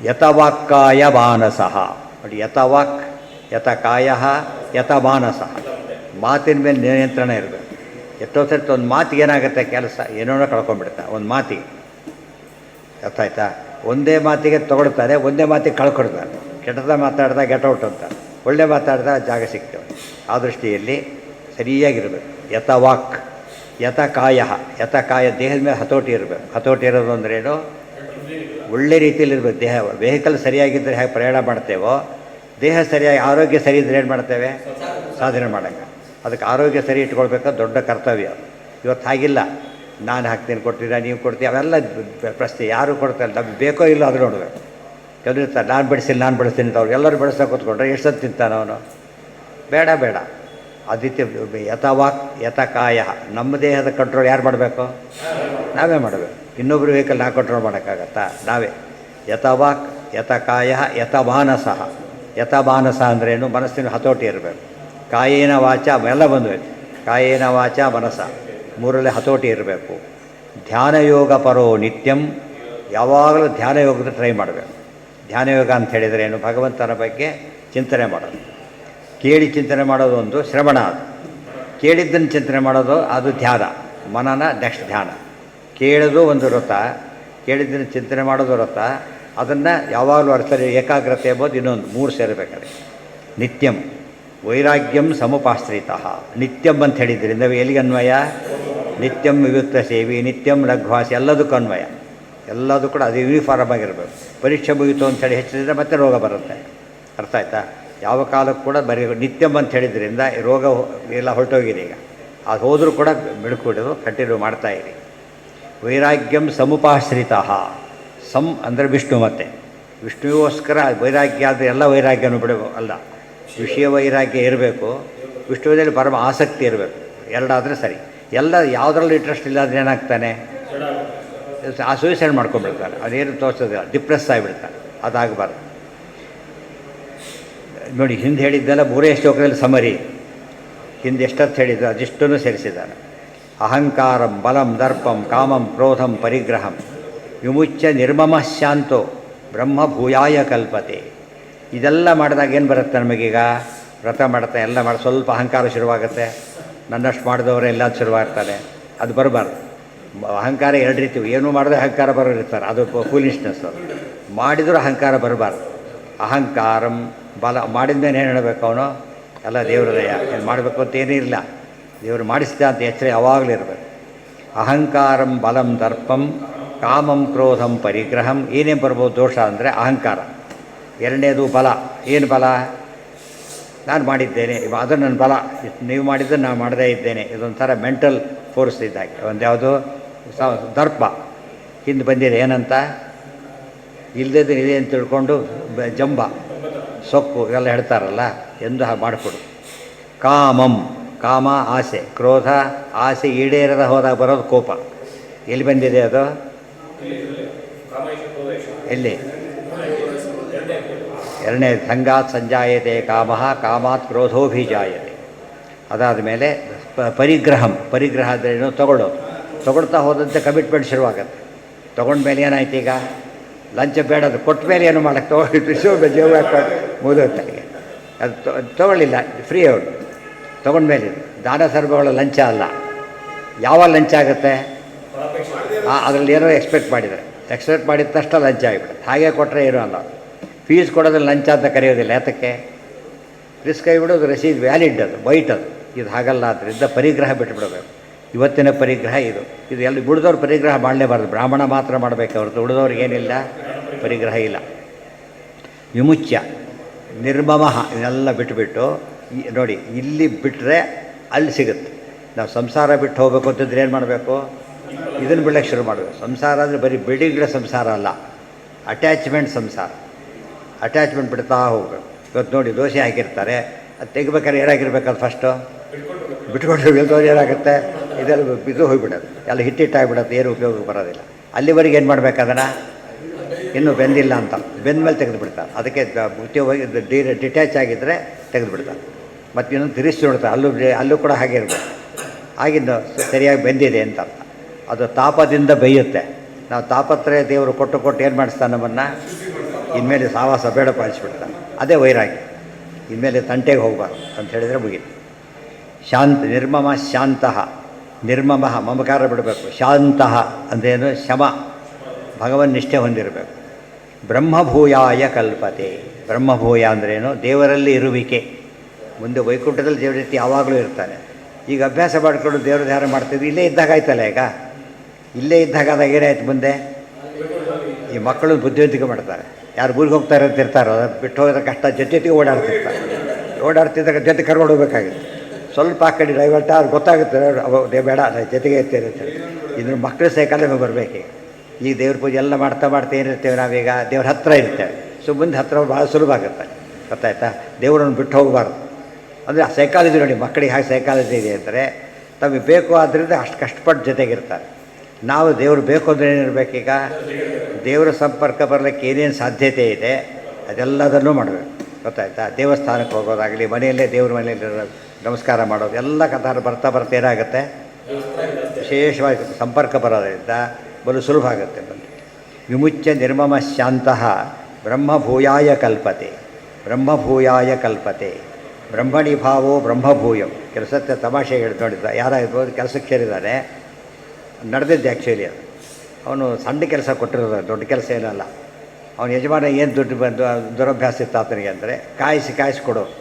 ಯತವಾಕ್ಕಾಯ ಮಾನಸಃ ನೋಡಿ. ಯತವಾಕ್, ಯತಕಾಯ, ಯತಮಾನಸಃ. ಮಾತಿನ ಮೇಲೆ ನಿಯಂತ್ರಣ ಇರಬೇಕು. ಎಷ್ಟೋ ಸರ್ತಿ ಒಂದು ಮಾತಿಗೆ ಏನಾಗುತ್ತೆ, ಕೆಲಸ ಏನೋ ಕಳ್ಕೊಂಡ್ಬಿಡ್ತಾ ಒಂದು ಮಾತಿಗೆ. ಅರ್ಥ ಆಯ್ತಾ? ಒಂದೇ ಮಾತಿಗೆ ತೊಗೊಳ್ತಾರೆ, ಒಂದೇ ಮಾತಿಗೆ ಕಳ್ಕೊಡ್ತಾರೆ. ಕೆಟ್ಟದ ಮಾತಾಡ್ದಾಗ ಗೆಟ್ ಔಟ್ ಅಂತ. ಒಳ್ಳೆ ಮಾತಾಡಿದ ಜಾಗ ಸಿಗ್ತೇವೆ. ಆ ದೃಷ್ಟಿಯಲ್ಲಿ ಸರಿಯಾಗಿರಬೇಕು. ಯಥವಾಕ್ ಯಥಕಾಯ, ಯಥಕಾಯ ದೇಹದ ಮೇಲೆ ಹತೋಟಿ ಇರಬೇಕು. ಹತೋಟಿ ಇರೋದು ಅಂದ್ರೇನು? ಒಳ್ಳೆ ರೀತಿಯಲ್ಲಿರ್ಬೇಕು ದೇಹ. ವೆಹಿಕಲ್ ಸರಿಯಾಗಿದ್ದರೆ ಹೇಗೆ ಪ್ರಯಾಣ ಮಾಡ್ತೇವೋ, ದೇಹ ಸರಿಯಾಗಿ ಆರೋಗ್ಯ ಸರಿ ಇದ್ದರೆ ಏನು ಮಾಡ್ತೇವೆ? ಸಾಧನೆ ಮಾಡೋಕ್ಕೆ. ಅದಕ್ಕೆ ಆರೋಗ್ಯ ಸರಿ ಇಟ್ಕೊಳ್ಬೇಕು, ದೊಡ್ಡ ಕರ್ತವ್ಯ. ಇವತ್ತು ಹಾಗಿಲ್ಲ, ನಾನು ಹಾಕ್ತೀನಿ ಕೊಡ್ತೀರಾ, ನೀವು ಕೊಡ್ತೀವಿ, ಅವೆಲ್ಲ ಪ್ರಶ್ನೆ. ಯಾರು ಕೊಡ್ತಾರೆ? ನಮ್ಗೆ ಬೇಕೋ ಇಲ್ಲೋ ಅದು ನೋಡಬೇಕು. ಕೆಲವರು ಇರ್ತಾರೆ, ನಾನು ಬಡಿಸ್ತೀನಿ ಅಂತ. ಅವ್ರು ಎಲ್ಲರೂ ಬಡಿಸ್ತಾ ಕೂತ್ಕೊಂಡ್ರೆ ಎಷ್ಟೊತ್ತು ತಿಂತಾನೆ ಅವನು? ಬೇಡ ಬೇಡ. ಆದಿತ್ಯ ಯಥವಾಕ್ ಯಥಕಾಯ. ನಮ್ಮ ದೇಹದ ಕಂಟ್ರೋಲ್ ಯಾರು ಮಾಡಬೇಕು? ನಾವೇ ಮಾಡಬೇಕು. ಇನ್ನೊಬ್ಬರು ವೆಹಿಕಲ್ ನಾವು ಕಂಟ್ರೋಲ್ ಮಾಡೋಕ್ಕಾಗತ್ತಾ? ನಾವೇ. ಯಥವಾಕ್ ಯಥಕಾಯ ಯಥಮಾನಸಃ. ಯಥಮಾನಸ ಅಂದ್ರೇನು? ಮನಸ್ಸಿನ ಹತೋಟಿ ಇರಬೇಕು. ಕಾಯೇನ ವಾಚ ಎಲ್ಲ ಬಂದಬೇಕು. ಕಾಯೇನ ವಾಚ ಮನಸ ಮೂರಲ್ಲೇ ಹತೋಟಿ ಇರಬೇಕು. ಧ್ಯಾನಯೋಗ ಪರೋ ನಿತ್ಯಂ. ಯಾವಾಗಲೂ ಧ್ಯಾನಯೋಗದ ಟ್ರೈ ಮಾಡಬೇಕು. ಧ್ಯಾನಯೋಗ ಅಂತ ಹೇಳಿದರೆ ಏನು? ಭಗವಂತನ ಬಗ್ಗೆ ಚಿಂತನೆ ಮಾಡೋದು. ಕೇಳಿ ಚಿಂತನೆ ಮಾಡೋದು ಒಂದು, ಶ್ರವಣ ಅದು. ಕೇಳಿದ್ದನ್ನು ಚಿಂತನೆ ಮಾಡೋದು ಅದು ಧ್ಯಾನ. ಮನನ ನೆಕ್ಸ್ಟ್ ಧ್ಯಾನ. ಕೇಳೋದು ಒಂದು ವ್ರತ, ಕೇಳಿದ್ದನ್ನು ಚಿಂತನೆ ಮಾಡೋದು ವ್ರತ. ಅದನ್ನು ಯಾವಾಗಲೂ ಅರ್ಥದಲ್ಲಿ ಏಕಾಗ್ರತೆ ಎಂಬುದು ಇನ್ನೊಂದು, ಮೂರು ಸೇರಬೇಕಾದ್ರೆ. ನಿತ್ಯಂ ವೈರಾಗ್ಯಂ ಸಮುಪಾಶ್ರಿತ. ನಿತ್ಯಂ ಅಂತ ಹೇಳಿದ್ರಿಂದ ಎಲ್ಲಿಗೆ ಅನ್ವಯ? ನಿತ್ಯಂ ವಿವಿಕ್ತ ಸೇವಿ, ನಿತ್ಯಂ ಲಘ್ವಾಸಿ, ಎಲ್ಲದಕ್ಕೂ ಅನ್ವಯ. ಎಲ್ಲದೂ ಕೂಡ ಅದು ಯೂನಿಫಾರ್ಮ್ ಆಗಿರಬೇಕು. ಪರೀಕ್ಷೆ ಮುಗಿತು ಅಂಥೇಳಿ ಹೆಚ್ಚಿದ್ರೆ ಮತ್ತೆ ರೋಗ ಬರುತ್ತೆ. ಅರ್ಥ ಆಯ್ತಾ? ಯಾವ ಕಾಲಕ್ಕೂ ಕೂಡ ಬರೀ ನಿತ್ಯಂ ಅಂತ ಹೇಳಿದ್ರಿಂದ ರೋಗ ಎಲ್ಲ ಹೊರಟೋಗಿದೆ. ಈಗ ಅದು ಹೋದರೂ ಕೂಡ ಬಿಡ್ಕೊಡೋದು ಕಂಟಿನ್ಯೂ ಮಾಡ್ತಾಯಿರಿ. ವೈರಾಗ್ಯಂ ಸಮುಪಾಶ್ರಿತ. ಸಂ ಅಂದರೆ ವಿಷ್ಣು. ಮತ್ತು ವಿಷ್ಣುವಿಗೋಸ್ಕರ ವೈರಾಗ್ಯ ಆದರೆ ಎಲ್ಲ ವೈರಾಗ್ಯನೂ ಬಿಡಬೇಕು ಅಲ್ಲ. ವಿಷಯ ವೈರಾಗ್ಯ ಇರಬೇಕು, ವಿಷ್ಣುವಿನಲ್ಲಿ ಪರಮ ಆಸಕ್ತಿ ಇರಬೇಕು. ಎರಡಾದರೆ ಸರಿ. ಎಲ್ಲ ಯಾವುದ್ರಲ್ಲಿ ಇಂಟ್ರೆಸ್ಟ್ ಇಲ್ಲ ಅಂದರೆ ಏನಾಗ್ತಾನೆ? ಆ ಸೂಸೈಡ್ ಮಾಡ್ಕೊಂಡ್ಬಿಡ್ತಾರೆ. ಅದೇನು ತೋರಿಸೋದಿಲ್ಲ, ಡಿಪ್ರೆಸ್ ಆಗಿಬಿಡ್ತಾರೆ. ಅದಾಗಬಾರ್ದು. ನೋಡಿ, ಹಿಂದೆ ಹೇಳಿದ್ದೆಲ್ಲ ಮೂರೇ ಶ್ಲೋಕದಲ್ಲಿ ಸಮರಿ. ಹಿಂದೆ ಎಷ್ಟೊತ್ತು ಹೇಳಿದ್ದು ಅದಿಷ್ಟನ್ನು ಸೇರಿಸಿದ್ದಾನೆ. ಅಹಂಕಾರಂ ಬಲಂ ದರ್ಪಂ ಕಾಮಂ ಕ್ರೋಧಂ ಪರಿಗ್ರಹಂ ವಿಮುಚ್ಯ ನಿರ್ಮಮ ಶಾಂತೋ ಬ್ರಹ್ಮ ಭೂಯಾಯ ಕಲ್ಪತೆ. ಇದೆಲ್ಲ ಮಾಡಿದಾಗ ಏನು ಬರುತ್ತೆ ನಮಗೀಗ? ವ್ರತ ಮಾಡ್ತಾ ಎಲ್ಲ ಮಾಡಿ ಸ್ವಲ್ಪ ಅಹಂಕಾರ ಶುರುವಾಗುತ್ತೆ. ನನ್ನಷ್ಟು ಮಾಡಿದವರೇ ಎಲ್ಲ ಶುರುವಾಗ್ತಾರೆ. ಅದು ಬರಬಾರ್ದು. ಅಹಂಕಾರ ಎರಡು ರೀತಿ. ಏನೂ ಮಾಡಿದ್ರೆ ಅಹಂಕಾರ ಬರೋರಿರ್ತಾರೆ, ಅದು ಫೂಲಿಶ್ನೆಸ್. ಮಾಡಿದರೂ ಅಹಂಕಾರ ಬರಬಾರ್ದು. ಅಹಂಕಾರಂ ಬಲ ಮಾಡಿದ ಮೇಲೆ ಏನು ಹೇಳಬೇಕು ಅವನು? ಎಲ್ಲ ದೇವರದಯ, ಏನು ಮಾಡಬೇಕು ಅಂತ ಏನೂ ಇಲ್ಲ, ದೇವರು ಮಾಡಿಸಿದ ಅಂತ ಎಚ್ಚರ ಯಾವಾಗಲೂ ಇರಬೇಕು. ಅಹಂಕಾರಂ ಬಲಂ ದರ್ಪಂ ಕಾಮಂ ಕ್ರೋಧಂ ಪರಿಗ್ರಹಂ. ಏನೇನು ಬರ್ಬೋದು ದೋಷ ಅಂದರೆ ಅಹಂಕಾರ. ಎರಡನೇದು ಬಲ. ಏನು ಬಲ? ನಾನು ಮಾಡಿದ್ದೇನೆ, ಅದು ನನ್ನ ಬಲ. ನೀವು ಮಾಡಿದ್ದು ನಾನು ಮಾಡದೇ ಇದ್ದೇನೆ. ಇದೊಂಥರ ಮೆಂಟಲ್ ಫೋರ್ಸ್ ಇದ್ದಾಗೆ. ಒಂದು ಯಾವುದು ದರ್ಪ ಹಿಂದೆ ಬಂದಿದೆ. ಏನಂತ? ಇಲ್ಲದೇ ಇದೆ ಅಂತ ತಿಳ್ಕೊಂಡು ಜಂಬ ಸೊಕ್ಕು ಇವೆಲ್ಲ ಹೇಳ್ತಾರಲ್ಲ, ಎಂದು ಮಾಡಿಕೊಡು. ಕಾಮಂ, ಕಾಮ ಆಸೆ, ಕ್ರೋಧ ಆಸೆ ಈಡೇರದ ಹೋದಾಗ ಬರೋದು ಕೋಪ. ಎಲ್ಲಿ ಬಂದಿದೆ ಅದು? ಎಲ್ಲಿ? ಎರಡನೇ ಸಂಗಾತ್ ಸಂಜಾಯತೆ ಕಾಮಃ ಕಾಮಾತ್ ಕ್ರೋಧೋಭಿಜಾಯತೆ. ಅದಾದ ಮೇಲೆ ಪರಿಗ್ರಹಂ. ಪರಿಗ್ರಹ ಅಂದ್ರೇನು? ತಗೊಳ್ತಾ ಹೋದಂತೆ ಕಮಿಟ್ಮೆಂಟ್ ಶುರುವಾಗತ್ತೆ. ತೊಗೊಂಡ್ಮೇಲೆ ಏನಾಯ್ತು? ಈಗ ಲಂಚ ಬೇಡದು, ಕೊಟ್ಟ ಮೇಲೆ ಏನು ಮಾಡೋಕ್ಕೆ ತೊಗೊಂಡು ಜೀವ ಹಾಕೊಂಡು ಮುಗಿದೋಗ್ತಾನೆ. ಅದು ತೊಗೊಳ್ಳಿಲ್ಲ, ಫ್ರೀ ಅವರು. ತೊಗೊಂಡ್ಮೇಲೆ ದಾನ ಸರ್ವಗಳ ಲಂಚ ಅಲ್ಲ. ಯಾವ ಲಂಚ ಆಗುತ್ತೆ? ಅದರಲ್ಲಿ ಏನೋ ಎಕ್ಸ್ಪೆಕ್ಟ್ ಮಾಡಿದ ತಕ್ಷಣ ಲಂಚ ಆಗಿಬಿಡುತ್ತೆ. ಹಾಗೆ ಕೊಟ್ಟರೆ ಏನೂ ಅಲ್ಲ. ಫೀಸ್ ಕೊಡೋದ್ರಲ್ಲಿ ಲಂಚ ಅಂತ ಕರೆಯೋದಿಲ್ಲ. ಯಾತಕ್ಕೆ? ರಿಸ್ಕ್ ಆಗಿಬಿಡೋದು, ರಸೀದ್ ವ್ಯಾಲಿಡ್, ಅದು ವೈಟ್. ಅದು ಇದು ಹಾಗಲ್ಲ. ಆದ್ದರಿಂದ ಪರಿಗ್ರಹ ಬಿಟ್ಟುಬಿಡಬೇಕು. ಇವತ್ತಿನ ಪರಿಗ್ರಹ ಇದು. ಎಲ್ಲ ಉಳಿದವ್ರು ಪರಿಗ್ರಹ ಮಾಡಲೇಬಾರ್ದು. ಬ್ರಾಹ್ಮಣ ಮಾತ್ರ ಮಾಡಬೇಕು ಹೊರತು ಉಳಿದವ್ರಿಗೇನಿಲ್ಲ, ಪರಿಗ್ರಹ ಇಲ್ಲ. ವಿಮುಚ್ಯ ನಿರ್ಮಮ ಇದೆಲ್ಲ ಬಿಟ್ಟುಬಿಟ್ಟು ನೋಡಿ, ಇಲ್ಲಿ ಬಿಟ್ಟರೆ ಅಲ್ಲಿ ಸಿಗುತ್ತೆ. ನಾವು ಸಂಸಾರ ಬಿಟ್ಟು ಹೋಗಬೇಕು ಅಂತಂದ್ರೆ ಏನು ಮಾಡಬೇಕು? ಇದನ್ನು ಬಿಡೋಕ್ಕೆ ಶುರು ಮಾಡಬೇಕು. ಸಂಸಾರ ಅಂದರೆ ಬರೀ ಬಿಲ್ಡಿಂಗ್ಗಳ ಸಂಸಾರ ಅಲ್ಲ, ಅಟ್ಯಾಚ್ಮೆಂಟ್ ಸಂಸಾರ. ಅಟ್ಯಾಚ್ಮೆಂಟ್ ಬಿಡ್ತಾ ಹೋಗಬೇಕು. ಇವತ್ತು ನೋಡಿ, ದೋಸೆ ಹಾಕಿರ್ತಾರೆ, ಅದು ತೆಗಿಬೇಕಾದ್ರೆ ಏನಾಗಿರ್ಬೇಕು? ಅದು ಫಸ್ಟು ಬಿಟ್ಕೊಂಡ್ರೆ ಬೆಳೆದವ್ರು ಏನಾಗುತ್ತೆ? ಇದೆಲ್ಲ ಇದು ಹೋಗಿಬಿಡೋದು, ಎಲ್ಲ ಹಿಟ್ಟಿಟ್ಟಾಗಿಬಿಡೋದು, ಏನು ಉಪಯೋಗಕ್ಕೆ ಬರೋದಿಲ್ಲ. ಅಲ್ಲಿವರೆಗೆ ಏನು ಮಾಡಬೇಕು? ಅದನ್ನು ಇನ್ನೂ ಬೆಂದಿಲ್ಲ ಅಂತ ಬೆಂದ ಮೇಲೆ ತೆಗೆದು ಬಿಡ್ತಾರೆ. ಅದಕ್ಕೆ ಮುಖ್ಯವಾಗಿ ಡಿಟ್ಯಾಚ್ ಆಗಿದ್ದರೆ ತೆಗೆದು ಬಿಡ್ತಾರೆ. ಮತ್ತು ಇನ್ನೊಂದು ತಿರುಗಿಸಿ ನೋಡ್ತಾರೆ, ಅಲ್ಲೂ ಕೂಡ ಹಾಗೆ ಇರಬೇಕು. ಆಗಿದ್ದು ಸರಿಯಾಗಿ ಬೆಂದಿದೆ ಅಂತ ಅರ್ಥ. ಅದು ತಾಪದಿಂದ ಬೇಯುತ್ತೆ. ನಾವು ತಾಪತ್ರಯ ದೇವರು ಕೊಟ್ಟು ಏನು ಮಾಡಿಸ್ತಾನೆ ನಮ್ಮನ್ನು? ಇನ್ಮೇಲೆ ಸಾವಾಸ ಬೇಡ ಪಾಲಿಸ್ಬಿಡ್ತಾನೆ. ಅದೇ ವೈರಾಗ್ಯ. ಇನ್ಮೇಲೆ ತಂಟೆಗೆ ಹೋಗಬಾರ್ದು ಅಂತ ಹೇಳಿದರೆ ಮುಗೀತು. ಶಾಂತ ನಿರ್ಮಮ ಶಾಂತಃ. ನಿರ್ಮಮ ಮಮಕಾರ ಬಿಡಬೇಕು. ಶಾಂತಃ ಅಂದ್ರೇನು? ಶಮ, ಭಗವನ್ ನಿಷ್ಠೆ ಹೊಂದಿರಬೇಕು. ಬ್ರಹ್ಮಭೂಯಾಯ ಕಲ್ಪತೆ. ಬ್ರಹ್ಮಭೂಯ ಅಂದ್ರೇನು? ದೇವರಲ್ಲಿ ಇರುವಿಕೆ. ಮುಂದೆ ವೈಕುಂಠದಲ್ಲಿ ದೇವ್ರ ರೀತಿ ಯಾವಾಗಲೂ ಇರ್ತಾನೆ. ಈಗ ಅಭ್ಯಾಸ ಮಾಡಿಕೊಂಡು ದೇವ್ರ ಧ್ಯಾನ ಮಾಡ್ತಿದ್ವಿ, ಇಲ್ಲೇ ಇದ್ದಾಗ ಆಯ್ತಲ್ಲ. ಈಗ ಇಲ್ಲೇ ಇದ್ದಾಗ ಆದಾಗ ಏನಾಯ್ತು ಮುಂದೆ? ಈ ಮಕ್ಕಳು ಬುದ್ಧಿವಂತಿಕೆ ಮಾಡ್ತಾರೆ. ಯಾರು ಊರಿಗೆ ಹೋಗ್ತಾರೆ ಅಂತ ಇರ್ತಾರೋ ಅದು ಬಿಟ್ಟು ಹೋಗೋದ ಕಷ್ಟ, ಜೊತೆಗೆ ಓಡಾಡ್ತಿದ್ದಾಗ ಜೊತೆ ಕರ್ಕೊಂಡು ಹೋಗ್ಬೇಕಾಗಿತ್ತು. ಸ್ವಲ್ಪ ಆ ಕಡೆ ಡೈವರ್ಟ್ ಅವ್ರು ಗೊತ್ತಾಗುತ್ತೆ, ಅದೇ ಬೇಡ ಜೊತೆಗೆ ಇರ್ತೀರಿ ಅಂತೇಳಿ. ಇದ್ರ ಮಕ್ಕಳು ಸೈಕಲ್ ಬರಬೇಕು. ಈಗ ದೇವ್ರ ಪೂಜೆ ಎಲ್ಲ ಮಾಡ್ತಾ ಏನಿರ್ತೇವೆ ನಾವೀಗ? ದೇವ್ರ ಹತ್ತಿರ ಇರ್ತೇವೆ. ಸೊ ಮುಂದೆ ಹತ್ತಿರ ಭಾಳ ಸುಲಭ ಆಗುತ್ತೆ. ಗೊತ್ತಾಯ್ತಾ? ದೇವರನ್ನು ಬಿಟ್ಟು ಹೋಗಬಾರ್ದು. ಅಂದರೆ ಆ ಸೈಕಾಲಜಿ ನೋಡಿ, ಮಕ್ಕಳಿಗೆ ಹಾಗೆ ಸೈಕಾಲಜಿ ಇದೆ ಅಂದರೆ ತಮಗೆ ಬೇಕು ಆದ್ದರಿಂದ ಅಷ್ಟು ಕಷ್ಟಪಟ್ಟು ಜೊತೆಗಿರ್ತಾರೆ. ನಾವು ದೇವರು ಬೇಕು ಅಂದರೆ ಏನಿರಬೇಕೀಗ? ದೇವರ ಸಂಪರ್ಕ ಬರಲಿಕ್ಕೆ ಏನೇನು ಸಾಧ್ಯತೆ ಇದೆ ಅದೆಲ್ಲದನ್ನೂ ಮಾಡಬೇಕು. ಗೊತ್ತಾಯ್ತಾ? ದೇವಸ್ಥಾನಕ್ಕೆ ಹೋಗೋದಾಗಲಿ, ಮನೆಯಲ್ಲೇ ದೇವ್ರ ಮನೆಯಲ್ಲಿ ನಮಸ್ಕಾರ ಮಾಡೋದು ಎಲ್ಲ ಕಥಾರು ಬರ್ತಾ ಏನಾಗುತ್ತೆ? ವಿಶೇಷವಾಗಿ ಸಂಪರ್ಕ ಬರೋದರಿಂದ ಬಲು ಸುಲಭ ಆಗುತ್ತೆ. ಬಂದು ವಿಮುಚ್ಯ ನಿರ್ಮಮ ಶಾಂತಃ ಬ್ರಹ್ಮಭೂಯಾಯ ಕಲ್ಪತೆ. ಬ್ರಹ್ಮಭೂಯಾಯ ಕಲ್ಪತೆ. ಬ್ರಹ್ಮಣಿ ಭಾವೋ ಬ್ರಹ್ಮಭೂಯಂ. ಕೆಲಸಕ್ಕೆ ತಮಾಷೆ ಹೇಳಿ ನೋಡಿದ್ದ, ಯಾರಾಗಿರ್ಬೋದು ಕೆಲಸಕ್ಕೆ ಸೇರಿದ್ದಾನೆ, ನಡೆದಿದ್ದೆ ಆ್ಯಕ್ಚುಲಿ ಅದು. ಅವನು ಸಣ್ಣ ಕೆಲಸ ಕೊಟ್ಟಿರೋದು, ದೊಡ್ಡ ಕೆಲಸ ಏನಲ್ಲ. ಅವನ ಯಜಮಾನ ಏನು ದುಡ್ಡು ಬಂದು ದುರಭ್ಯಾಸ ಇತ್ತು ಆತನಿಗೆ ಅಂದರೆ ಕಾಯಿಸಿ ಕೊಡೋದು.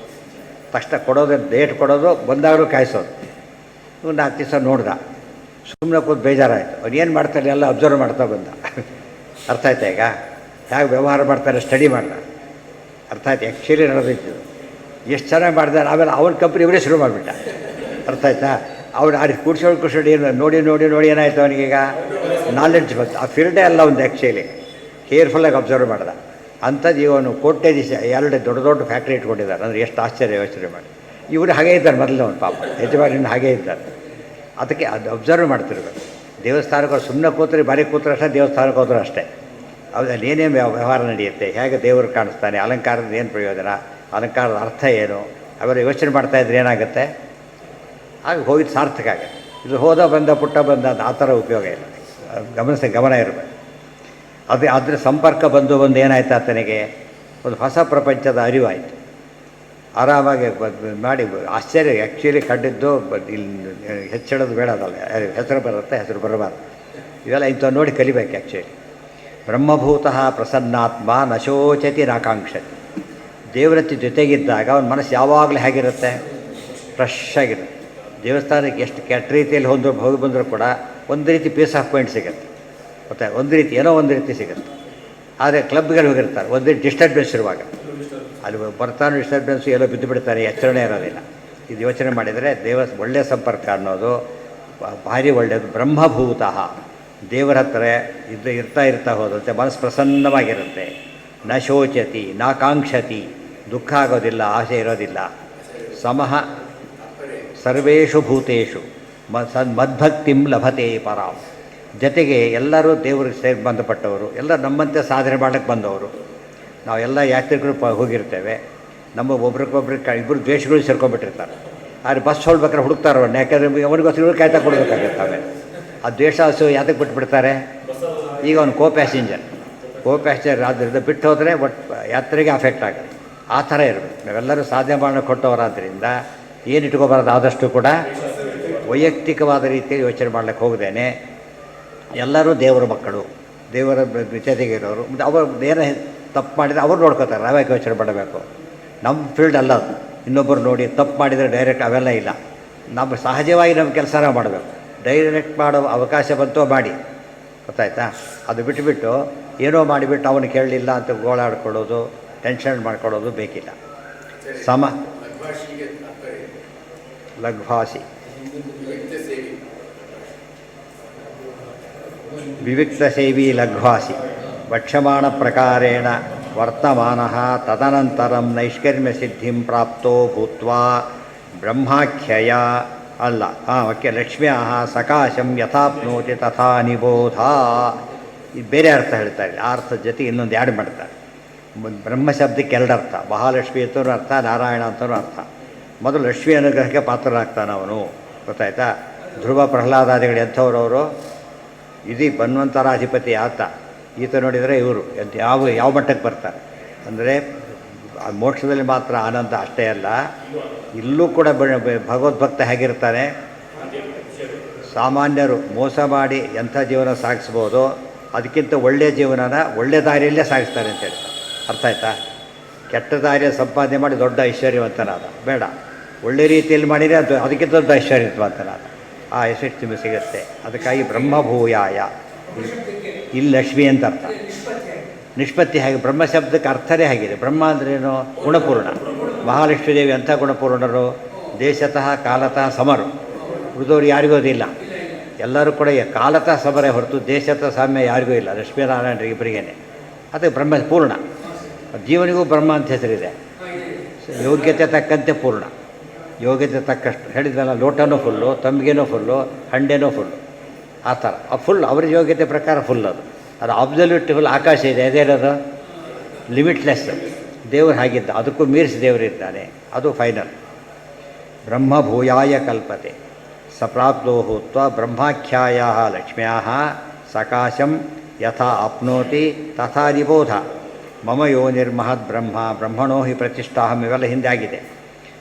ತಕ್ಷಣ ಕೊಡೋದು, ಡೇಟ್ ಕೊಡೋದು, ಬಂದಾಗಲೂ ಕಾಯಿಸೋದು. ಇವ್ನು 4 ದಿವಸ ನೋಡ್ದ, ಸುಮ್ಮನೆ ಕೂತು ಬೇಜಾರಾಯಿತು. ಅವ್ನು ಏನು ಮಾಡ್ತಾನೆ ಎಲ್ಲ ಅಬ್ಸರ್ವ್ ಮಾಡ್ತಾ ಬಂದ. ಅರ್ಥ ಆಯ್ತಾ? ಈಗ ಹೇಗೆ ವ್ಯವಹಾರ ಮಾಡ್ತಾರೆ ಸ್ಟಡಿ ಮಾಡ್ದ. ಅರ್ಥ ಆಯ್ತು? ಆ್ಯಕ್ಚುಲಿ ನಡೆದಿದ್ದು ಎಷ್ಟು ಚೆನ್ನಾಗಿ ಮಾಡಿದೆ. ಆಮೇಲೆ ಅವನ ಕಂಪ್ನಿ ಇವರೇ ಶುರು ಮಾಡಿಬಿಟ್ಟ. ಅರ್ಥ ಆಯ್ತಾ? ಅವ್ನು ಆ ಕೂಡ್ಸೋಡು ಏನು ನೋಡಿ ಏನಾಯಿತು ಅವನಿಗೀಗ ನಾಲೆಡ್ಜ್ ಬಂತು. ಆ ಫೀಲ್ಡೇ ಅಲ್ಲ ಒಂದು ಆ್ಯಕ್ಚುಲಿ ಕೇರ್ಫುಲ್ಲಾಗಿ ಅಬ್ಸರ್ವ್ ಮಾಡ್ದ. ಅಂಥದ್ದು ಇವನು ಕೋಟ್ಯಾಧೀಶ 2 ದೊಡ್ಡ ಫ್ಯಾಕ್ಟ್ರಿ ಇಟ್ಕೊಂಡಿದ್ದಾರೆ. ಅಂದರೆ ಎಷ್ಟು ಆಶ್ಚರ್ಯ ಯೋಚನೆ ಮಾಡಿ. ಇವರು ಹಾಗೇ ಇದ್ದಾರೆ ಮೊದಲು, ಅವನು ಪಾಪ ಯಜಮಾನಿನ ಹಾಗೇ ಇದ್ದಾರೆ. ಅದಕ್ಕೆ ಅದು ಅಬ್ಸರ್ವ್ ಮಾಡ್ತಿರ್ಬೇಕು. ದೇವಸ್ಥಾನಕ್ಕೆ ಸುಮ್ಮನೆ ಕೂತ್ರೆ ಬಾರಿ ಕೂತ್ರೆ ಅಷ್ಟೇ, ದೇವಸ್ಥಾನಕ್ಕೆ ಹೋದ್ರೆ ಅಷ್ಟೇ. ಅಲ್ಲಿ ಏನೇನು ವ್ಯವಹಾರ ನಡೆಯುತ್ತೆ, ಹೇಗೆ ದೇವರು ಕಾಣಿಸ್ತಾನೆ, ಅಲಂಕಾರದ ಏನು ಪ್ರಯೋಜನ, ಅಲಂಕಾರದ ಅರ್ಥ ಏನು, ಅವೆಲ್ಲ ಯೋಚನೆ ಮಾಡ್ತಾಯಿದ್ರೆ ಏನಾಗುತ್ತೆ? ಆಗ ಹೋಗಿದ್ದು ಸಾರ್ಥಕ ಆಗುತ್ತೆ. ಇದು ಪುಟ್ಟ ಬಂದ ಆ ಥರ ಉಪಯೋಗ ಇಲ್ಲ. ಗಮನ ಇರಬೇಕು. ಅದರ ಸಂಪರ್ಕ ಬಂದು ಏನಾಯ್ತು ಆತನಿಗೆ? ಒಂದು ಹೊಸ ಪ್ರಪಂಚದ ಅರಿವಾಯಿತು. ಆರಾಮಾಗಿ ಮಾಡಿ ಆಶ್ಚರ್ಯ. ಆ್ಯಕ್ಚುಲಿ ಕಂಡಿದ್ದು ಇಲ್ಲಿ ಹೆಚ್ಚಳೋದು ಬೇಡ, ಅದಲ್ಲ. ಹೆಸರು ಬರುತ್ತೆ, ಹೆಸರು ಬರಬಾರ್ದು. ಇವೆಲ್ಲ ಇಂಥ ನೋಡಿ ಕಲಿಬೇಕು ಆ್ಯಕ್ಚುಲಿ. ಬ್ರಹ್ಮಭೂತಃ ಪ್ರಸನ್ನಾತ್ಮ ನಶೋಚತಿ ನಾಕಾಂಕ್ಷತಿ. ದೇವರತ್ತಿ ಜೊತೆಗಿದ್ದಾಗ ಅವನ ಮನಸ್ಸು ಯಾವಾಗಲೂ ಹೇಗಿರುತ್ತೆ? ಫ್ರೆಶ್ ಆಗಿರುತ್ತೆ. ದೇವಸ್ಥಾನಕ್ಕೆ ಎಷ್ಟು ಕೆಟ್ಟ ರೀತಿಯಲ್ಲಿ ಹೋಗಿ ಬಂದರೂ ಕೂಡ ಒಂದು ರೀತಿ ಪೀಸ್ ಆಫ್ ಮೈಂಡ್ ಸಿಗುತ್ತೆ. ಮತ್ತು ಒಂದು ರೀತಿ ಸಿಗುತ್ತೆ. ಆದರೆ ಕ್ಲಬ್ಗಳು ಹೋಗಿರ್ತಾರೆ, ಒಂದು ರೀತಿ ಡಿಸ್ಟರ್ಬೆನ್ಸ್ ಇರುವಾಗ ಅಲ್ಲಿ ಬರ್ತಾನೆ ಡಿಸ್ಟರ್ಬೆನ್ಸು, ಎಲ್ಲೋ ಬಿದ್ದು ಬಿಡ್ತಾರೆ, ಎಚ್ಚರಣೆ ಇರೋದಿಲ್ಲ. ಇದು ಯೋಚನೆ ಮಾಡಿದರೆ ಒಳ್ಳೆಯ ಸಂಪರ್ಕ ಅನ್ನೋದು ಭಾರಿ ಒಳ್ಳೆಯದು. ಬ್ರಹ್ಮಭೂತಃ ದೇವರ ಹತ್ರ ಇರ್ತಾ ಹೋದಂತೆ ಮನಸ್ಸು ಪ್ರಸನ್ನವಾಗಿರುತ್ತೆ. ನ ಶೋಚತಿ ನ ಕಾಂಕ್ಷತಿ, ದುಃಖ ಆಗೋದಿಲ್ಲ, ಆಸೆ ಇರೋದಿಲ್ಲ. ಸಮಃ ಸರ್ವೇಷು ಭೂತೇಷು ಮದ್ಭಕ್ತಿಂ ಲಭತೆ ಪರಾಂ. ಜೊತೆಗೆ ಎಲ್ಲರೂ ದೇವರಿಗೆ ಬಂಧಪಟ್ಟವರು, ಎಲ್ಲ ನಮ್ಮಂತೆ ಸಾಧನೆ ಮಾಡೋಕ್ಕೆ ಬಂದವರು. ನಾವೆಲ್ಲ ಯಾತ್ರಿಕರು ಹೋಗಿರ್ತೇವೆ. ನಮ್ಮ ಒಬ್ರಿಗೊಬ್ರು ಇಬ್ಬರು ದ್ವೇಷಗಳು ಸೇರ್ಕೊಂಡ್ಬಿಟ್ಟಿರ್ತಾರೆ. ಆದರೆ ಬಸ್ ಹೊಳ್ಬೇಕಾದ್ರೆ ಹುಡುಕ್ತಾರೆ ಅವ್ರನ್ನ, ಯಾಕೆಂದರೆ ಅವನಿಗೋಸ್ಕರ ಕಾಯ್ತಾ ಕೊಡಬೇಕಾಗುತ್ತೆ. ಆಮೇಲೆ ಆ ದ್ವೇಷ ಹಸು ಯಾತಕ್ಕೆ ಬಿಟ್ಬಿಡ್ತಾರೆ? ಈಗ ಅವನು ಕೋ ಪ್ಯಾಸೆಂಜರ್ ಆದ್ದರಿಂದ ಬಿಟ್ಟು ಹೋದರೆ ಯಾತ್ರೆಗೆ ಅಫೆಕ್ಟ್ ಆಗುತ್ತೆ. ಆ ಥರ ಇರಬೇಕು. ನಾವೆಲ್ಲರೂ ಸಾಧನೆ ಮಾಡೋ ಕೊಟ್ಟವರಾದ್ದರಿಂದ ಏನು ಇಟ್ಕೋಬಾರದು, ಆದಷ್ಟು ಕೂಡ ವೈಯಕ್ತಿಕವಾದ ರೀತಿಯಲ್ಲಿ ಯೋಚನೆ ಮಾಡ್ಲಿಕ್ಕೆ ಹೋಗದೇನೆ ಎಲ್ಲರೂ ದೇವರ ಮಕ್ಕಳು, ದೇವರ ಜೊತೆಗಿರೋರು. ಅವರು ಏನೇ ತಪ್ಪು ಮಾಡಿದರೆ ಅವ್ರು ನೋಡ್ಕೋತಾರೆ, ನಾವ್ಯಾಕೆ ಯೋಚನೆ ಮಾಡಬೇಕು? ನಮ್ಮ ಫೀಲ್ಡ್ ಅಲ್ಲ ಅದು. ಇನ್ನೊಬ್ಬರು ನೋಡಿ ತಪ್ಪು ಮಾಡಿದರೆ ಡೈರೆಕ್ಟ್ ಅವೆಲ್ಲ ಇಲ್ಲ. ನಮ್ಮ ಸಹಜವಾಗಿ ನಮ್ಮ ಕೆಲಸ ನಾವು ಮಾಡಬೇಕು. ಡೈರೆಕ್ಟ್ ಮಾಡೋ ಅವಕಾಶ ಬಂತೋ ಮಾಡಿ, ಗೊತ್ತಾಯ್ತಾ? ಅದು ಬಿಟ್ಟುಬಿಟ್ಟು ಏನೋ ಮಾಡಿಬಿಟ್ಟು ಅವನು ಕೇಳಲಿಲ್ಲ ಅಂತ ಗೋಳಾಡ್ಕೊಳ್ಳೋದು, ಟೆನ್ಷನ್ ಮಾಡ್ಕೊಳ್ಳೋದು ಬೇಕಿಲ್ಲ. ಲಘ್ವಾಸಿ ವಿವಿಕ್ತ ಸೇವಿ ಲಘ್ವಾಸಿ ವಕ್ಷ್ಯಮಾಣ ಪ್ರಕಾರೇಣ ವರ್ತಮಾನಃ ತದನಂತರಂ ನೈಷ್ಕರ್ಮ್ಯ ಸಿದ್ಧಿಂ ಪ್ರಾಪ್ತೋ ಭೂತ್ವಾ ಬ್ರಹ್ಮಾಖ್ಯಯ ಅಲ್ಲ ಓಕೆ ಲಕ್ಷ್ಮ್ಯಾ ಸಕಾಶಂ ಯಥಾಪ್ನೋತಿ ತಥಾ ನಿಬೋಧ. ಇದು ಬೇರೆ ಅರ್ಥ ಹೇಳ್ತಾರೆ. ಆ ಅರ್ಥದ ಜೊತೆ ಇನ್ನೊಂದು ಆ್ಯಡ್ ಮಾಡ್ತಾರೆ. ಬ್ರಹ್ಮ ಶಬ್ದಕ್ಕೆ 2 ಅರ್ಥ, ಮಹಾಲಕ್ಷ್ಮಿ ಅಂತಲೂ ಅರ್ಥ, ನಾರಾಯಣ ಅಂತಲೂ ಅರ್ಥ. ಮೊದಲು ಲಕ್ಷ್ಮಿ ಅನುಗ್ರಹಕ್ಕೆ ಪಾತ್ರರಾಗ್ತಾನೆ ಅವನು, ಗೊತ್ತಾಯ್ತಾ? ಧ್ರುವ ಪ್ರಹ್ಲಾದಾದಿಗಳು ಎಂಥವ್ರವರು? ಇಡೀ ಬನ್ವಂತರಾಧಿಪತಿ ಆತ. ಈತ ನೋಡಿದರೆ ಇವರು ಯಾವ ಮಟ್ಟಕ್ಕೆ ಬರ್ತಾರೆ ಅಂದರೆ ಮೋಕ್ಷದಲ್ಲಿ ಮಾತ್ರ ಆನಂದ ಅಷ್ಟೇ ಅಲ್ಲ, ಇಲ್ಲೂ ಕೂಡ ಭಗವದ್ಭಕ್ತ ಹೇಗಿರ್ತಾನೆ? ಸಾಮಾನ್ಯರು ಮೋಸ ಮಾಡಿ ಎಂಥ ಜೀವನ ಸಾಗಿಸ್ಬೋದು, ಅದಕ್ಕಿಂತ ಒಳ್ಳೆಯ ಜೀವನನ ಒಳ್ಳೆಯ ದಾರಿಯಲ್ಲೇ ಸಾಗಿಸ್ತಾರೆ ಅಂತೇಳಿ. ಅರ್ಥ ಆಯ್ತಾ? ಕೆಟ್ಟ ದಾರಿಯ ಸಂಪಾದನೆ ಮಾಡಿ ದೊಡ್ಡ ಐಶ್ವರ್ಯವಂತನಾದ, ಬೇಡ. ಒಳ್ಳೆ ರೀತಿಯಲ್ಲಿ ಮಾಡಿದರೆ ಅದು ಅದಕ್ಕಿಂತ ದೊಡ್ಡ ಐಶ್ವರ್ಯವಂತನಾದ. ಆ ಯಶಸ್ಸು ನಿಮಗೆ ಸಿಗುತ್ತೆ. ಅದಕ್ಕಾಗಿ ಬ್ರಹ್ಮಭೂಯಾಯ, ಇಲ್ಲಿ ಲಕ್ಷ್ಮಿ ಅಂತ ಅರ್ಥ. ನಿಷ್ಪತ್ತಿ ಹಾಗೆ ಬ್ರಹ್ಮಶಬ್ದಕ್ಕೆ ಅರ್ಥನೇ ಆಗಿದೆ. ಬ್ರಹ್ಮ ಅಂದ್ರೇನು? ಗುಣಪೂರ್ಣ. ಮಹಾಲಕ್ಷ್ಮೀ ದೇವಿ ಅಂಥ ಗುಣಪೂರ್ಣರು, ದೇಶತಃ ಕಾಲತಃ ಸಮರು. ಉಳಿದವ್ರು ಯಾರಿಗೂ ಅದಿಲ್ಲ. ಎಲ್ಲರೂ ಕೂಡ ಕಾಲತಃ ಸಮರೇ ಹೊರತು ದೇಶತಃ ಸಾಮ್ಯ ಯಾರಿಗೂ ಇಲ್ಲ. ಲಕ್ಷ್ಮೀನಾರಾಯಣರಿಗೆ ಇಬ್ಬರಿಗೇನೆ. ಅದಕ್ಕೆ ಬ್ರಹ್ಮ ಪೂರ್ಣ. ಜೀವನಿಗೂ ಬ್ರಹ್ಮ ಅಂತ ಹೆಸರಿದೆ. ಯೋಗ್ಯತೆ ತಕ್ಕಂತೆ ಪೂರ್ಣ, ಯೋಗ್ಯತೆ ತಕ್ಕಷ್ಟು. ಹೇಳಿದ್ವಲ್ಲ, ಲೋಟನೂ ಫುಲ್ಲು, ತಂಬಿಗೆನೂ ಫುಲ್ಲು, ಹಂಡೆನೂ ಫುಲ್ಲು, ಆ ಥರ ಫುಲ್ ಅವ್ರ ಯೋಗ್ಯತೆ ಪ್ರಕಾರ ಫುಲ್. ಅದು ಅಬ್ಸಲ್ಯೂಟ್ ಫುಲ್. ಆಕಾಶ ಇದೆ, ಅದೇನದು ಲಿಮಿಟ್ಲೆಸ್. ದೇವರು ಹಾಗಿದ್ದ, ಅದಕ್ಕೂ ಮೀರಿಸಿ ದೇವರಿದ್ದಾನೆ. ಅದು ಫೈನಲ್. ಬ್ರಹ್ಮಭೂಯಾಯ ಕಲ್ಪತೆ ಸಪ್ರಾಪ್ತೋ ಭೂತ್ವ ಬ್ರಹ್ಮಾಖ್ಯಾಯ ಲಕ್ಷ್ಮ್ಯಾ ಸಕಾಶಂ ಯಥಾ ಆಪ್ನೋತಿ ತಥಾ ನಿಬೋಧ. ಮಮ ಯೋನಿರ್ಮಹದ್ ಬ್ರಹ್ಮ ಬ್ರಹ್ಮಣೋ ಹಿ ಪ್ರತಿಷ್ಠಾಹಂ. ಇವೆಲ್ಲ ಹಿಂದೆ ಆಗಿದೆ.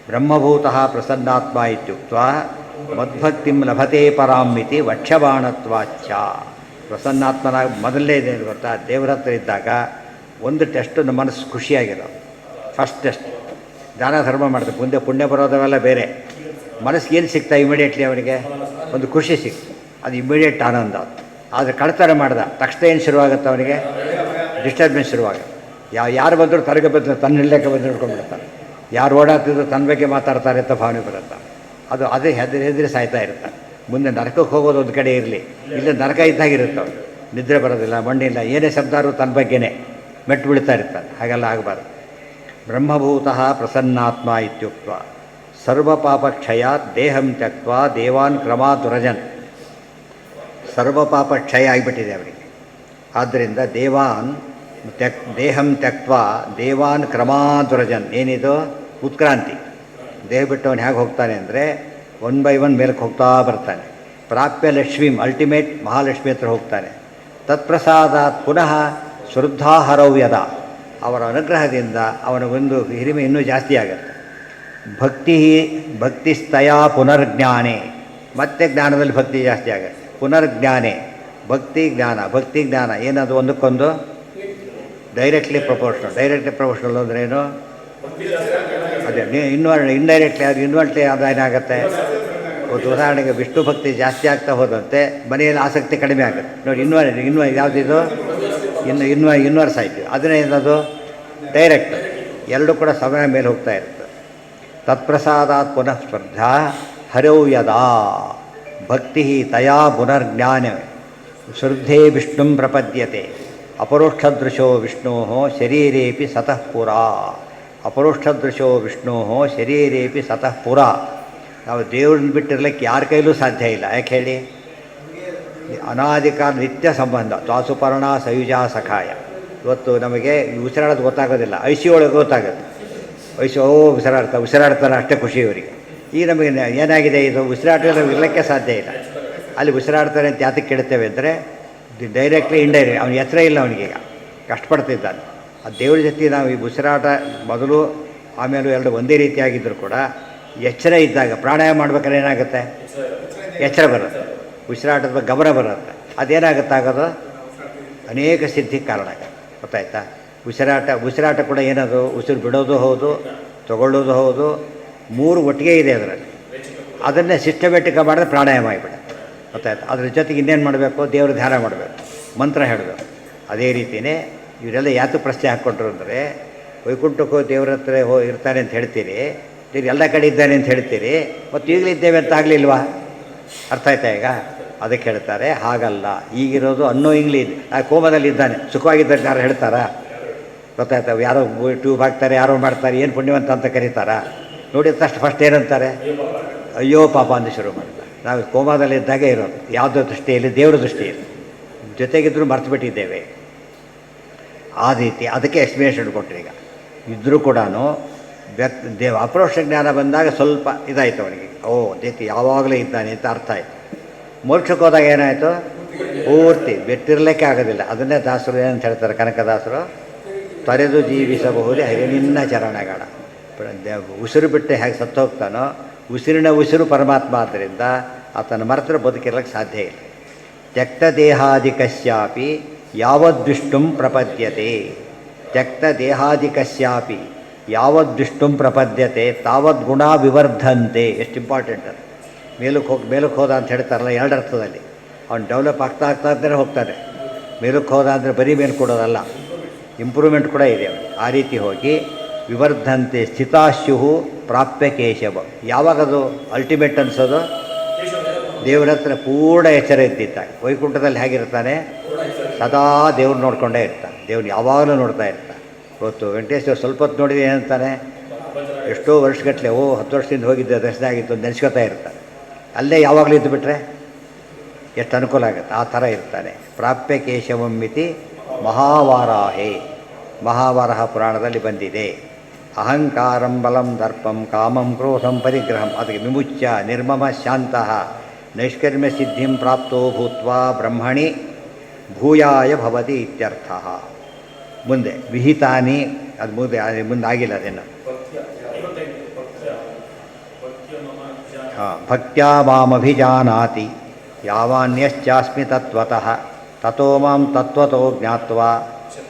ಬ್ರಹ್ಮಭೂತಃ ಪ್ರಸನ್ನಾತ್ಮ ಇತ್ಯುಕ್ತ ಮದ್ಭಕ್ತಿಂ ಲಭತೆ ಪರಾಮಿತಿ ವಕ್ಷಬಾಣತ್ವಾಚ್ಚ. ಪ್ರಸನ್ನಾತ್ಮನಾಗಿ ಮೊದಲನೇ ಇದೇನು ಗೊತ್ತಾ? ದೇವರ ಹತ್ರ ಇದ್ದಾಗ ಒಂದು ಟೆಸ್ಟು ನಮ್ಮ ಮನಸ್ಸು ಖುಷಿಯಾಗಿರೋದು. First test. ದಾನ ಧರ್ಮ ಮಾಡ್ತಾರೆ, ಮುಂದೆ ಪುಣ್ಯ ಬರೋದವೆಲ್ಲ ಬೇರೆ. ಮನಸ್ಸಿಗೆ ಏನು ಸಿಗ್ತಾ ಇಮಿಡಿಯೇಟ್ಲಿ ಅವನಿಗೆ? ಒಂದು ಖುಷಿ ಸಿಕ್ತು, ಅದು ಇಮಿಡಿಯೇಟ್ ಆನಂದ. ಆದರೆ ಕಳ್ತನ ಮಾಡ್ದ ತಕ್ಷಣ ಏನು ಶುರುವಾಗುತ್ತೆ ಅವನಿಗೆ? ಡಿಸ್ಟರ್ಬೆನ್ಸ್ ಶುರುವಾಗುತ್ತೆ. ಯಾರು ಬಂದರೂ ತರಗೆ ಬಂದರು ತನ್ನಿಲ್ಲಕ್ಕೆ ಬಂದು ಹಿಡ್ಕೊಂಡ್ಬಿಡ್ತಾರೆ. ಯಾರು ಓಡಾಡ್ತಿದ್ರು ತನ್ನ ಬಗ್ಗೆ ಮಾತಾಡ್ತಾರೆ ಅಂತ ಭಾವನೆ ಬರುತ್ತೆ. ಅದು ಅದೇ ಹೆದರಿ ಸಾಯ್ತಾ ಇರ್ತಾರೆ. ಮುಂದೆ ನರಕಕ್ಕೆ ಹೋಗೋದು ಒಂದು ಕಡೆ ಇರಲಿ, ಇಲ್ಲ ನರಕ ಇದ್ದಾಗಿರುತ್ತೆ. ಅವ್ರು ನಿದ್ರೆ ಬರೋದಿಲ್ಲ, ಮಣ್ಣಿಲ್ಲ, ಏನೇ ಶಬ್ದಾರು ತನ್ನ ಬಗ್ಗೆನೇ ಮೆಟ್ಟು ಬೀಳ್ತಾ ಇರ್ತಾರೆ. ಹಾಗೆಲ್ಲ ಆಗಬಾರ್ದು. ಬ್ರಹ್ಮಭೂತಃ ಪ್ರಸನ್ನಾತ್ಮ ಇತ್ಯುಕ್ತ ಸರ್ವಪಾಪಕ್ಷಯ ದೇಹಂ ತ್ಯಕ್ತ ದೇವಾನ್ ಕ್ರಮಾದುರಜನ್. ಸರ್ವಪಾಪ ಕ್ಷಯ ಆಗಿಬಿಟ್ಟಿದೆ ಅವರಿಗೆ. ಆದ್ದರಿಂದ ದೇಹಂ ತ್ಯಕ್ತ ದೇವಾನ್ ಕ್ರಮಾದುರಜನ್. ಏನಿದು? ಉತ್ಕ್ರಾಂತಿ. ದೇಹ ಬಿಟ್ಟವನು ಹೇಗೆ ಹೋಗ್ತಾನೆ ಅಂದರೆ ಒನ್ ಬೈ ಒನ್ ಮೇಲಕ್ಕೆ ಹೋಗ್ತಾ ಬರ್ತಾನೆ. ಪ್ರಾಪ್ಯ ಲಕ್ಷ್ಮೀಂ, ಅಲ್ಟಿಮೇಟ್ ಮಹಾಲಕ್ಷ್ಮಿ ಹತ್ರ ಹೋಗ್ತಾನೆ. ತತ್ಪ್ರಸಾದಾತ್ ಪುನಃ ಶ್ರದ್ಧಾಹರವ್ಯದ. ಅವರ ಅನುಗ್ರಹದಿಂದ ಅವನ ಒಂದು ಹಿರಿಮೆ ಇನ್ನೂ ಜಾಸ್ತಿ ಆಗುತ್ತೆ. ಭಕ್ತಿಸ್ತಯ ಪುನರ್ಜ್ಞಾನೇ. ಮತ್ತೆ ಜ್ಞಾನದಲ್ಲಿ ಭಕ್ತಿ ಜಾಸ್ತಿ ಆಗುತ್ತೆ. ಪುನರ್ಜ್ಞಾನೇ ಭಕ್ತಿ ಜ್ಞಾನ ಏನದು? ಒಂದಕ್ಕೊಂದು ಡೈರೆಕ್ಟ್ಲಿ ಪ್ರಪೋರ್ಷನಲ್ ಅಂದ್ರೇನು? ಅದೇ ಇಂಡೈರೆಕ್ಟ್ಲಿ. ಅದು ಇನ್ವರ್ಟ್ಲಿ ಅದೇನಾಗುತ್ತೆ? ಒಂದು ಉದಾಹರಣೆಗೆ ವಿಷ್ಣು ಭಕ್ತಿ ಜಾಸ್ತಿ ಆಗ್ತಾ ಹೋದಂತೆ ಮನೆಯಲ್ಲಿ ಆಸಕ್ತಿ ಕಡಿಮೆ ಆಗುತ್ತೆ ನೋಡಿ. ಯಾವುದಿದು? ಇನ್ವರ್ಸ್ ಆಯಿತು. ಅದನ್ನೇ ಏನದು? ಡೈರೆಕ್ಟ್. ಎರಡೂ ಕೂಡ ಸಮಯ ಮೇಲೆ ಹೋಗ್ತಾ ಇರ್ತದೆ. ತತ್ಪ್ರಸಾದಾತ್ ಪುನಃ ಸ್ಪರ್ಧಾ ಹರೌ ಯದಾ ಭಕ್ತಿ ತಯಾ ಪುನರ್ಜ್ಞಾನವೇ ಶ್ರದ್ಧೆ ವಿಷ್ಣುಂ ಪ್ರಪದ್ಯತೆ. ಅಪರೋಕ್ಷದೃಶೋ ವಿಷ್ಣೋ ಶರೀರೇಪಿ ಸತಃ ಪುರಾ. ಅಪರೋಕ್ಷದೃಶೋ ವಿಷ್ಣೋ ಶರೀರೇಪಿ ಸತಃ ಪುರಾ. ನಾವು ದೇವ್ರನ್ನ ಬಿಟ್ಟಿರ್ಲಿಕ್ಕೆ ಯಾರ ಕೈಲೂ ಸಾಧ್ಯ ಇಲ್ಲ. ಯಾಕೆ ಹೇಳಿ? ಅನಾದಿಕಾಲ ನಿತ್ಯ ಸಂಬಂಧ. ತ್ವಾಸುಪರ್ಣ ಸಯುಜಾ ಸಖಾಯ. ಇವತ್ತು ನಮಗೆ ಉಸಿರಾಡೋದು ಗೊತ್ತಾಗೋದಿಲ್ಲ, ಐಸಿ ಒಳಗೆ ಗೊತ್ತಾಗುತ್ತೆ. ಉಸಿರಾಡ್ತಾರೆ ಅಷ್ಟೇ ಖುಷಿ ಇವರಿಗೆ. ಈಗ ನಮಗೆ ಏನಾಗಿದೆ? ಇದು ಉಸಿರಾಟ ಇರಲಿಕ್ಕೆ ಸಾಧ್ಯ ಇಲ್ಲ. ಅಲ್ಲಿ ಉಸಿರಾಡ್ತಾರೆ ಅಂತ ಯಾತಕ್ಕೆ ಕೇಳ್ತೇವೆ ಅಂದರೆ ಡೈರೆಕ್ಟ್ಲಿ ಇಂಡೈರೆಕ್ಟ್. ಅವನ ಎಚ್ಚರ ಇಲ್ಲ ಅವನಿಗೀಗ, ಕಷ್ಟಪಡ್ತಿದ್ದಾನೆ. ಆ ದೇವ್ರ ಜೊತೆ ನಾವು ಈ ಉಸಿರಾಟ ಮೊದಲು ಆಮೇಲೆ ಎರಡು ಒಂದೇ ರೀತಿಯಾಗಿದ್ದರೂ ಕೂಡ ಎಚ್ಚರ ಇದ್ದಾಗ ಪ್ರಾಣಾಯಾಮ ಮಾಡ್ಬೇಕಾದ್ರೆ ಏನಾಗುತ್ತೆ? ಎಚ್ಚರ ಬರುತ್ತೆ, ಉಸಿರಾಟದ ಬಗ್ಗೆ ಗಮನ ಬರುತ್ತೆ. ಅದೇನಾಗುತ್ತೆ ಆಗೋದು? ಅನೇಕ ಸಿದ್ಧಿಗೆ ಕಾರಣ ಆಗುತ್ತೆ. ಗೊತ್ತಾಯ್ತಾ? ಉಸಿರಾಟ ಕೂಡ ಏನದು? ಉಸಿರು ಬಿಡೋದು ಹೌದು, ತಗೊಳ್ಳೋದು ಹೌದು, ಮೂರು ಒಟ್ಟಿಗೆ ಇದೆ ಅದರಲ್ಲಿ. ಅದನ್ನೇ ಸಿಸ್ಟಮೆಟಿಕ್ ಮಾಡಿದ್ರೆ ಪ್ರಾಣಾಯಾಮ ಆಗಿಬಿಡುತ್ತೆ. ಗೊತ್ತಾಯ್ತು? ಅದ್ರ ಜೊತೆಗೆ ಇನ್ನೇನು ಮಾಡಬೇಕು? ದೇವ್ರ ಧ್ಯಾನ ಮಾಡಬೇಕು, ಮಂತ್ರ ಹೇಳಬೇಕು. ಅದೇ ರೀತಿಯೇ ಇವರೆಲ್ಲ ಯಾತು ಪ್ರಶ್ನೆ ಹಾಕ್ಕೊಂಡ್ರು ಅಂದರೆ ವೈಕುಂಠಕ್ಕೋ ದೇವ್ರ ಹತ್ರ ಇರ್ತಾನೆ ಅಂತ ಹೇಳ್ತೀರಿ, ನೀವು ಎಲ್ಲ ಕಡೆ ಇದ್ದಾನೆ ಅಂತ ಹೇಳ್ತೀರಿ, ಮತ್ತು ಈಗಲಿದ್ದೇವೆ ಅಂತ ಆಗಲಿಲ್ವಾ? ಅರ್ಥ ಆಯ್ತಾ ಈಗ? ಅದಕ್ಕೆ ಹೇಳ್ತಾರೆ ಹಾಗಲ್ಲ. ಈಗಿರೋದು ಅನ್ನೋಯಿಂಗ್ಲಿ ಕೋಮದಲ್ಲಿ ಇದ್ದಾನೆ, ಸುಖವಾಗಿದ್ದಾರೆ ಯಾರು ಹೇಳ್ತಾರಾ? ಗೊತ್ತಾಯ್ತವೆ? ಯಾರೋ ಟ್ಯೂಬ್ ಹಾಕ್ತಾರೆ, ಯಾರೋ ಮಾಡ್ತಾರೆ, ಏನು ಪುಣ್ಯವಂತ ಅಂತ ಕರೀತಾರಾ? ನೋಡಿದ ತಕ್ಷಣ ಫಸ್ಟ್ ಏನಂತಾರೆ? ಅಯ್ಯೋ ಪಾಪ ಅಂತ ಶುರು ಮಾಡ್ತಾರೆ. ನಾವು ಕೋಮಾದಲ್ಲಿದ್ದಾಗೆ ಇರೋದು. ಯಾವುದೋ ದೃಷ್ಟಿಯಲ್ಲಿ? ದೇವರ ದೃಷ್ಟಿಯಲ್ಲಿ. ಜೊತೆಗಿದ್ದರೂ ಮರ್ತು ಬಿಟ್ಟಿದ್ದೇವೆ. ಆ ರೀತಿ ಅದಕ್ಕೆ ಎಕ್ಸ್ಪ್ಲೇಷನ್ ಕೊಟ್ಟರು. ಈಗ ಇದ್ದರೂ ಕೂಡ ಅಪರೋಕ್ಷ ಜ್ಞಾನ ಬಂದಾಗ ಸ್ವಲ್ಪ ಇದಾಯಿತು ಅವನಿಗೆ. ದೇತಿ ಯಾವಾಗಲೂ ಇದ್ದಾನೆ ಅಂತ ಅರ್ಥ ಆಯಿತು. ಮೋಕ್ಷಕ್ಕೆ ಹೋದಾಗ ಏನಾಯಿತು? ಪೂರ್ತಿ ಬಿಟ್ಟಿರಲಿಕ್ಕೆ ಆಗೋದಿಲ್ಲ. ಅದನ್ನೇ ದಾಸರು ಏನಂತ ಹೇಳ್ತಾರೆ, ಕನಕದಾಸರು, ತೊರೆದು ಜೀವಿಸಬಹುದೇ ಹರಿನಿನ್ನ ಚರಣಗಳ. ಉಸಿರು ಬಿಟ್ಟು ಹೇಗೆ ಸತ್ತು ಹೋಗ್ತಾನೋ, ಉಸಿರಿನ ಉಸಿರು ಪರಮಾತ್ಮ. ಆದ್ದರಿಂದ ಆತನ ಮರೆತರೆ ಬದುಕಿರಲಿಕ್ಕೆ ಸಾಧ್ಯ ಇಲ್ಲ. ತ್ಯಕ್ತ ದೇಹಾದಿಕಸ್ಯಾಪಿ ಯಾವದ್ವಿಷ್ಣುಂ ಪ್ರಪದ್ಯತೆ. ತ್ಯಕ್ತ ದೇಹಾದಿಕಸ್ಯಾಪಿ ಯಾವದ್ವಿಷ್ಣು ಪ್ರಪದ್ಯತೆ ತಾವದ್ ಗುಣ ವಿವರ್ಧಂತೆ. ಎಷ್ಟು ಇಂಪಾರ್ಟೆಂಟ್ ಅದು. ಮೇಲಕ್ಕೆ ಹೋದ ಅಂತ ಹೇಳ್ತಾರಲ್ಲ ಎರಡು ಅರ್ಥದಲ್ಲಿ. ಅವ್ನು ಡೆವಲಪ್ ಆಗ್ತಾ ಇದ್ದರೆ ಹೋಗ್ತಾನೆ. ಮೇಲಕ್ಕೆ ಹೋದ ಅಂದರೆ ಬರೀ ಮೇಲೆ ಕೊಡೋದಲ್ಲ, ಇಂಪ್ರೂವ್ಮೆಂಟ್ ಕೂಡ ಇದೆ ಅವನಿಗೆ. ಆ ರೀತಿ ಹೋಗಿ ವಿವರ್ಧಂತೆ ಸ್ಥಿತಾಶ್ಯು ಪ್ರಾಪ್ಯ ಕೇಶವ. ಯಾವಾಗದು ಅಲ್ಟಿಮೇಟ್ ಅನಿಸೋದು? ದೇವರ ಹತ್ರ ಪೂರ್ಣ ಎಚ್ಚರ ಇದ್ದಿದ್ದಾಗ. ವೈಕುಂಠದಲ್ಲಿ ಹೇಗಿರ್ತಾನೆ? ಸದಾ ದೇವ್ರು ನೋಡ್ಕೊಂಡೇ ಇರ್ತಾನೆ. ದೇವ್ರು ಯಾವಾಗಲೂ ನೋಡ್ತಾ ಇರ್ತಾನೆ. ಇವತ್ತು ವೆಂಕಟೇಶ್ವರ ಸ್ವಲ್ಪ ಹೊತ್ತು ನೋಡಿದ್ರೆ ಏನಂತಾನೆ? ಎಷ್ಟೋ ವರ್ಷಗಟ್ಟಲೆ 10 ವರ್ಷದಿಂದ ಹೋಗಿದ್ದೆ, ದರ್ಶನ ಆಗಿತ್ತು ಅಂತ ನೆನೆಸ್ಕೊತಾ ಇರ್ತಾನೆ. ಅಲ್ಲೇ ಯಾವಾಗಲೂ ಇದ್ದು ಬಿಟ್ರೆ ಎಷ್ಟು ಅನುಕೂಲ ಆಗುತ್ತೆ. ಆ ಥರ ಇರ್ತಾನೆ. ಪ್ರಾಪ್ಯ ಕೇಶವಂ ಮಿತಿ ಮಹಾವಾರಾಹೇ. ಮಹಾವಾರಹ ಪುರಾಣದಲ್ಲಿ ಬಂದಿದೆ. ಅಹಂಕಾರಂ ಬಲಂ ದರ್ಪಂ ಕಾಮಂ ಕ್ರೋಧಂ ಪರಿಗ್ರಹಂ. ಅದಕ್ಕೆ ವಿಮುಚ್ಯ ನಿರ್ಮಮ ಶಾಂತಃ ನೈಷ್ಕರ್ಮ್ಯ ಸಿದ್ಧಿಂ ಪ್ರಾಪ್ತೋ ಭೂತ್ವಾ ಬ್ರಹ್ಮಣಿ ಭೂಯಾಯ ಭವತಿ ಇತ್ಯರ್ಥಃ. ಮುಂದೆ ವಿಹಿತಾನಿ, ಅದು ಮುಂದೆ ಆಗಿಲ್ಲ ಅದೇನು. ಭಕ್ತ್ಯಾ ಮಾಮಭಿಜಾನಾತಿ ಯಾವಾನ್ಯಶ್ಚಾಸ್ಮಿ ತತ್ವತಃ ತಥೋ ಮಾಂ ತತ್ವತೋ ಜ್ಞಾತ್ವಾ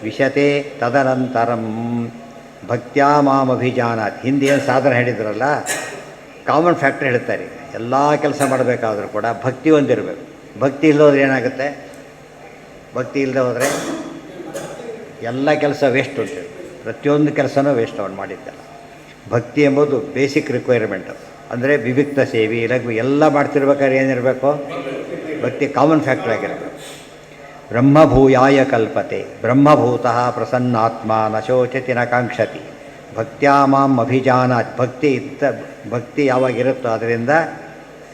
ವಿಶತೆ ತದನಂತರಂ. ಭಕ್ತ್ಯಾ ಮಾಮಭಿಜಾನಾತಿ. ಹಿಂದೆ ಏನು ಸಾಧನೆ ಹೇಳಿದ್ರಲ್ಲ, ಕಾಮನ್ ಫ್ಯಾಕ್ಟರ್ ಹೇಳ್ತಾರೆ. ಎಲ್ಲ ಕೆಲಸ ಮಾಡಬೇಕಾದ್ರೂ ಕೂಡ ಭಕ್ತಿ ಒಂದಿರಬೇಕು. ಭಕ್ತಿ ಇಲ್ಲದೆ ಹೋದರೆ ಏನಾಗುತ್ತೆ? ಭಕ್ತಿ ಇಲ್ಲದೆ ಹೋದರೆ ಎಲ್ಲ ಕೆಲಸ ವೇಸ್ಟ್ ಅಂತೇಳಿ. ಪ್ರತಿಯೊಂದು ಕೆಲಸನೂ ವೇಸ್ಟ್ ಅವನು ಮಾಡಿದ್ದಲ್ಲ. ಭಕ್ತಿ ಎಂಬುದು ಬೇಸಿಕ್ ರಿಕ್ವೈರ್ಮೆಂಟ್. ಅಂದರೆ ವಿವಿಕ್ತ ಸೇವೆ ಲಘು ಎಲ್ಲ ಮಾಡ್ತಿರ್ಬೇಕಾದ್ರೆ ಏನಿರಬೇಕು? ಭಕ್ತಿ ಕಾಮನ್ ಫ್ಯಾಕ್ಟರ್ ಆಗಿರಬೇಕು. ಬ್ರಹ್ಮಭೂಯಾಯ ಕಲ್ಪತೆ ಬ್ರಹ್ಮಭೂತಃ ಪ್ರಸನ್ನಾತ್ಮ ನ ಶೋಚತಿ ನ ಕಾಂಕ್ಷತಿ ಭಕ್ತ್ಯಾ ಮಾಂ ಅಭಿಜಾನಾತ್. ಭಕ್ತಿ ಯಾವಾಗಿರುತ್ತೋ ಅದರಿಂದ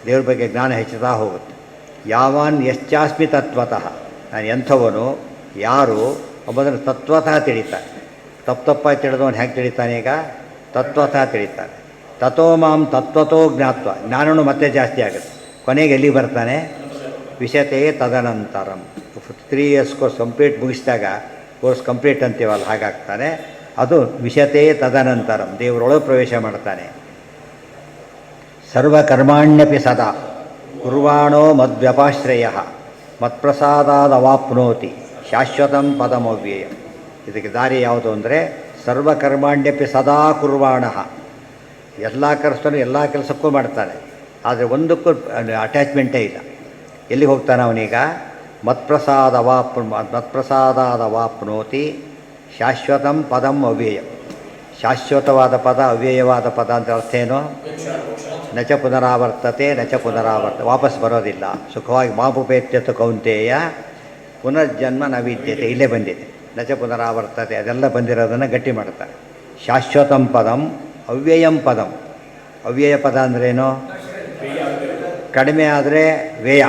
ದೇವ್ರ ಬಗ್ಗೆ ಜ್ಞಾನ ಹೆಚ್ಚುತ್ತಾ ಹೋಗುತ್ತೆ. ಯಾವಾನ್ ಯಶ್ಚಾಸ್ಮಿ ತತ್ವತಃ. ನಾನು ಎಂಥವನು, ಯಾರು ಒಬ್ಬದನ್ನು ತತ್ವತಃ ತಿಳಿತಾನೆ. ತಪ್ಪಾಗಿ ತಿಳಿದವನು ಹೇಗೆ ತಿಳಿತಾನೆ? ಈಗ ತತ್ವತಃ ತಿಳಿತಾನೆ. ತಥೋ ಮಾಂ ತತ್ವತೋ ಜ್ಞಾತ್ವ. ಜ್ಞಾನವೂ ಮತ್ತೆ ಜಾಸ್ತಿ ಆಗುತ್ತೆ. ಕೊನೆಗೆ ಎಲ್ಲಿ ಬರ್ತಾನೆ? ವಿಶತೆ ತದನಂತರಂ. 3 years ಕೋರ್ಸ್ ಕಂಪ್ಲೀಟ್ ಮುಗಿಸಿದಾಗ ಕೋರ್ಸ್ ಕಂಪ್ಲೀಟ್ ಅಂತೀವಲ್ಲ, ಹಾಗಾಗ್ತಾನೆ. ಅದು ವಿಶತೆ ತದನಂತರಂ. ದೇವರೊಳಗೆ ಪ್ರವೇಶ ಮಾಡ್ತಾನೆ. ಸರ್ವಕರ್ಮಾಣ್ಯಪಿ ಸದಾ ಕುರ್ವಾಣೋ ಮದ್ವ್ಯಪಾಶ್ರಯ ಮತ್ಪ್ರಸಾದಾದವಾಪ್ನೋತಿ ಶಾಶ್ವತಂ ಪದಮವ್ಯಯ. ಇದಕ್ಕೆ ದಾರಿ ಯಾವುದು ಅಂದರೆ ಸರ್ವಕರ್ಮಾಣ್ಯಪಿ ಸದಾ ಕುರ್ವಾಣ. ಎಲ್ಲ ಕೆಲಸನೂ ಎಲ್ಲ ಕೆಲಸಕ್ಕೂ ಮಾಡ್ತಾನೆ, ಆದರೆ ಒಂದಕ್ಕೂ ಅಟ್ಯಾಚ್ಮೆಂಟೇ ಇಲ್ಲ. ಎಲ್ಲಿಗೆ ಹೋಗ್ತಾನೆ ಅವನೀಗ? ಮತ್ಪ್ರಸಾದಾದವಾಪ್ನೋತಿ ಶಾಶ್ವತಂ ಪದಂ ಅವ್ಯಯಂ. ಶಾಶ್ವತವಾದ ಪದ, ಅವ್ಯಯವಾದ ಪದ ಅಂತ ಅರ್ಥ ಏನು? ನಚ ಪುನರಾವರ್ತತೆ ನಚ ವಾಪಸ್ ಬರೋದಿಲ್ಲ. ಸುಖವಾಗಿ ಮಾಪುಪೇತ್ಯತು ಕೌಂತೆಯ ಪುನರ್ಜನ್ಮ ನ ವಿದ್ಯತೆ. ಇಲ್ಲೇ ಬಂದಿದೆ ನಚ ಪುನರಾವರ್ತತೆ. ಅದೆಲ್ಲ ಬಂದಿರೋದನ್ನು ಗಟ್ಟಿ ಮಾಡ್ತಾರೆ. ಶಾಶ್ವತಂ ಪದಂ ಅವ್ಯಯಂ ಪದಂ. ಅವ್ಯಯ ಪದ ಅಂದ್ರೇನು? ಕಡಿಮೆ ಆದರೆ ವ್ಯಯ,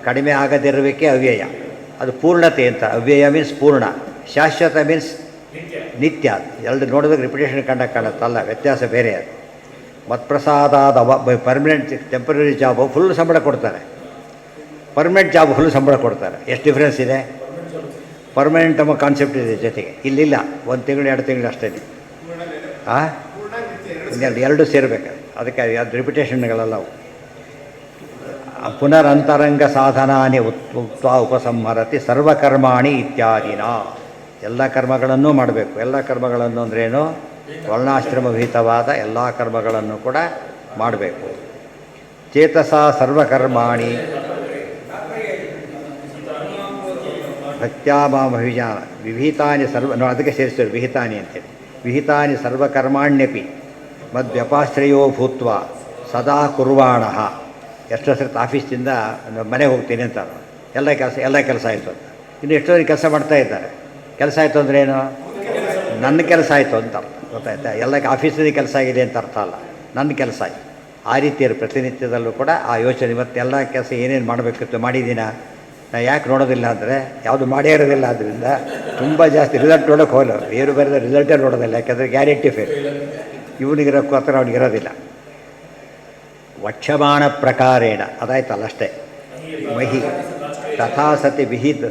ಕಡಿಮೆ ಆಗದಿರುವಿಕೆ ಅವ್ಯಯ. ಅದು ಪೂರ್ಣತೆ ಅಂತ. ಅವ್ಯಯ ಮೀನ್ಸ್ ಪೂರ್ಣ, ಶಾಶ್ವತ ಮೀನ್ಸ್ ನಿತ್ಯ. ಎರಡು ನೋಡಿದಾಗ ರಿಪಿಟೇಷನ್ ಕಾಣುತ್ತಲ್ಲ, ವ್ಯತ್ಯಾಸ ಬೇರೆ. ಅದು ಮತ್ಪ್ರಸಾದಾದ ಪರ್ಮನೆಂಟ್. ಟೆಂಪರರಿ ಜಾಬು ಫುಲ್ ಸಂಬಳ ಕೊಡ್ತಾರೆ, ಪರ್ಮನೆಂಟ್ ಜಾಬ್ ಫುಲ್ ಸಂಬಳ ಕೊಡ್ತಾರೆ. ಎಷ್ಟು ಡಿಫ್ರೆನ್ಸ್ ಇದೆ? ಪರ್ಮನೆಂಟ್ ಎಂಬ ಕಾನ್ಸೆಪ್ಟ್ ಇದೆ ಜೊತೆಗೆ. ಇಲ್ಲಿಲ್ಲ, 1 ತಿಂಗಳು 2 ತಿಂಗಳು ಅಷ್ಟೇ. ಎರಡು ಸೇರಬೇಕು. ಅದಕ್ಕೆ ಅದು ರಿಪಿಟೇಷನ್ಗಳಲ್ಲವು. ಪುನರಂತರಂಗ ಸಾಧನಾನಿ ಉಕ್ತ ಉಪಸಂಹರತಿ ಸರ್ವಕರ್ಮಾಣಿ ಇತ್ಯಾದಿನ. ಎಲ್ಲ ಕರ್ಮಗಳನ್ನೂ ಮಾಡಬೇಕು. ಎಲ್ಲ ಕರ್ಮಗಳನ್ನು ಅಂದ್ರೇನು? ವರ್ಣಾಶ್ರಮ ವಿಹಿತವಾದ ಎಲ್ಲ ಕರ್ಮಗಳನ್ನು ಕೂಡ ಮಾಡಬೇಕು. ಚೇತಸ ಸರ್ವಕರ್ಮಾಣಿ ಭಕ್ತ್ಯಾ ಮಾಂ ಅಭಿಜಾನ ವಿಹಿತಾನಿ ಅದಕ್ಕೆ ಸೇರಿಸ್ತಾರೆ ವಿಹಿತಾನಿ ಅಂತೇಳಿ. ವಿಹಿತಾನಿ ಸರ್ವಕರ್ಮಾಣ್ಯಪಿ ಮದ್ವ್ಯಪಾಶ್ರಯೋ ಭೂತ್ವ ಸದಾ ಕುರ್ವಾಣ. ಎಷ್ಟೋ ಸರ್ತಿ ಆಫೀಸಿಂದ ಮನೆಗೆ ಹೋಗ್ತೀನಿ ಅಂತ ಎಲ್ಲ ಕೆಲಸ ಆಯಿತು ಅಂತ. ಇನ್ನು ಎಷ್ಟೋ ಕೆಲಸ ಮಾಡ್ತಾ ಇದ್ದಾರೆ. ಕೆಲಸ ಆಯಿತು ಅಂದರೆ ಏನು? ನನ್ನ ಕೆಲಸ ಆಯಿತು ಅಂತ ಅರ್ಥ. ಗೊತ್ತಾಯ್ತಾ? ಎಲ್ಲ ಆಫೀಸಲ್ಲಿ ಕೆಲಸ ಆಗಿದೆ ಅಂತ ಅರ್ಥ ಅಲ್ಲ, ನನ್ನ ಕೆಲಸ ಆಯಿತು. ಆ ರೀತಿಯ ಪ್ರತಿನಿತ್ಯದಲ್ಲೂ ಕೂಡ ಆ ಯೋಚನೆ. ಇವತ್ತೆಲ್ಲ ಕೆಲಸ ಏನೇನು ಮಾಡಬೇಕಿತ್ತು ಮಾಡಿದ್ದೀನ. ನಾನು ಯಾಕೆ ನೋಡೋದಿಲ್ಲ ಅಂದರೆ ಯಾವುದು ಮಾಡೇ ಇರೋದಿಲ್ಲ. ಆದ್ದರಿಂದ ತುಂಬ ಜಾಸ್ತಿ ರಿಸಲ್ಟ್ ನೋಡೋಕ್ಕೆ ಹೋಗಲ್ಲ. ಏನು ಬರೆದ ರಿಸಲ್ಟೇ ನೋಡೋದಿಲ್ಲ. ಯಾಕೆಂದರೆ ಗ್ಯಾರಂಟಿ ಫೇಲ್. ಇವನಿಗಿರೋಕ್ಕೂ ಹತ್ರ ಅವನಿಗಿರೋದಿಲ್ಲ. ವಕ್ಷಮಾಣ ಪ್ರಕಾರೇಣ ಅದಾಯ್ತಲ್ಲ ಅಷ್ಟೇ. ಮಹಿ ತಥಾ ಸತಿ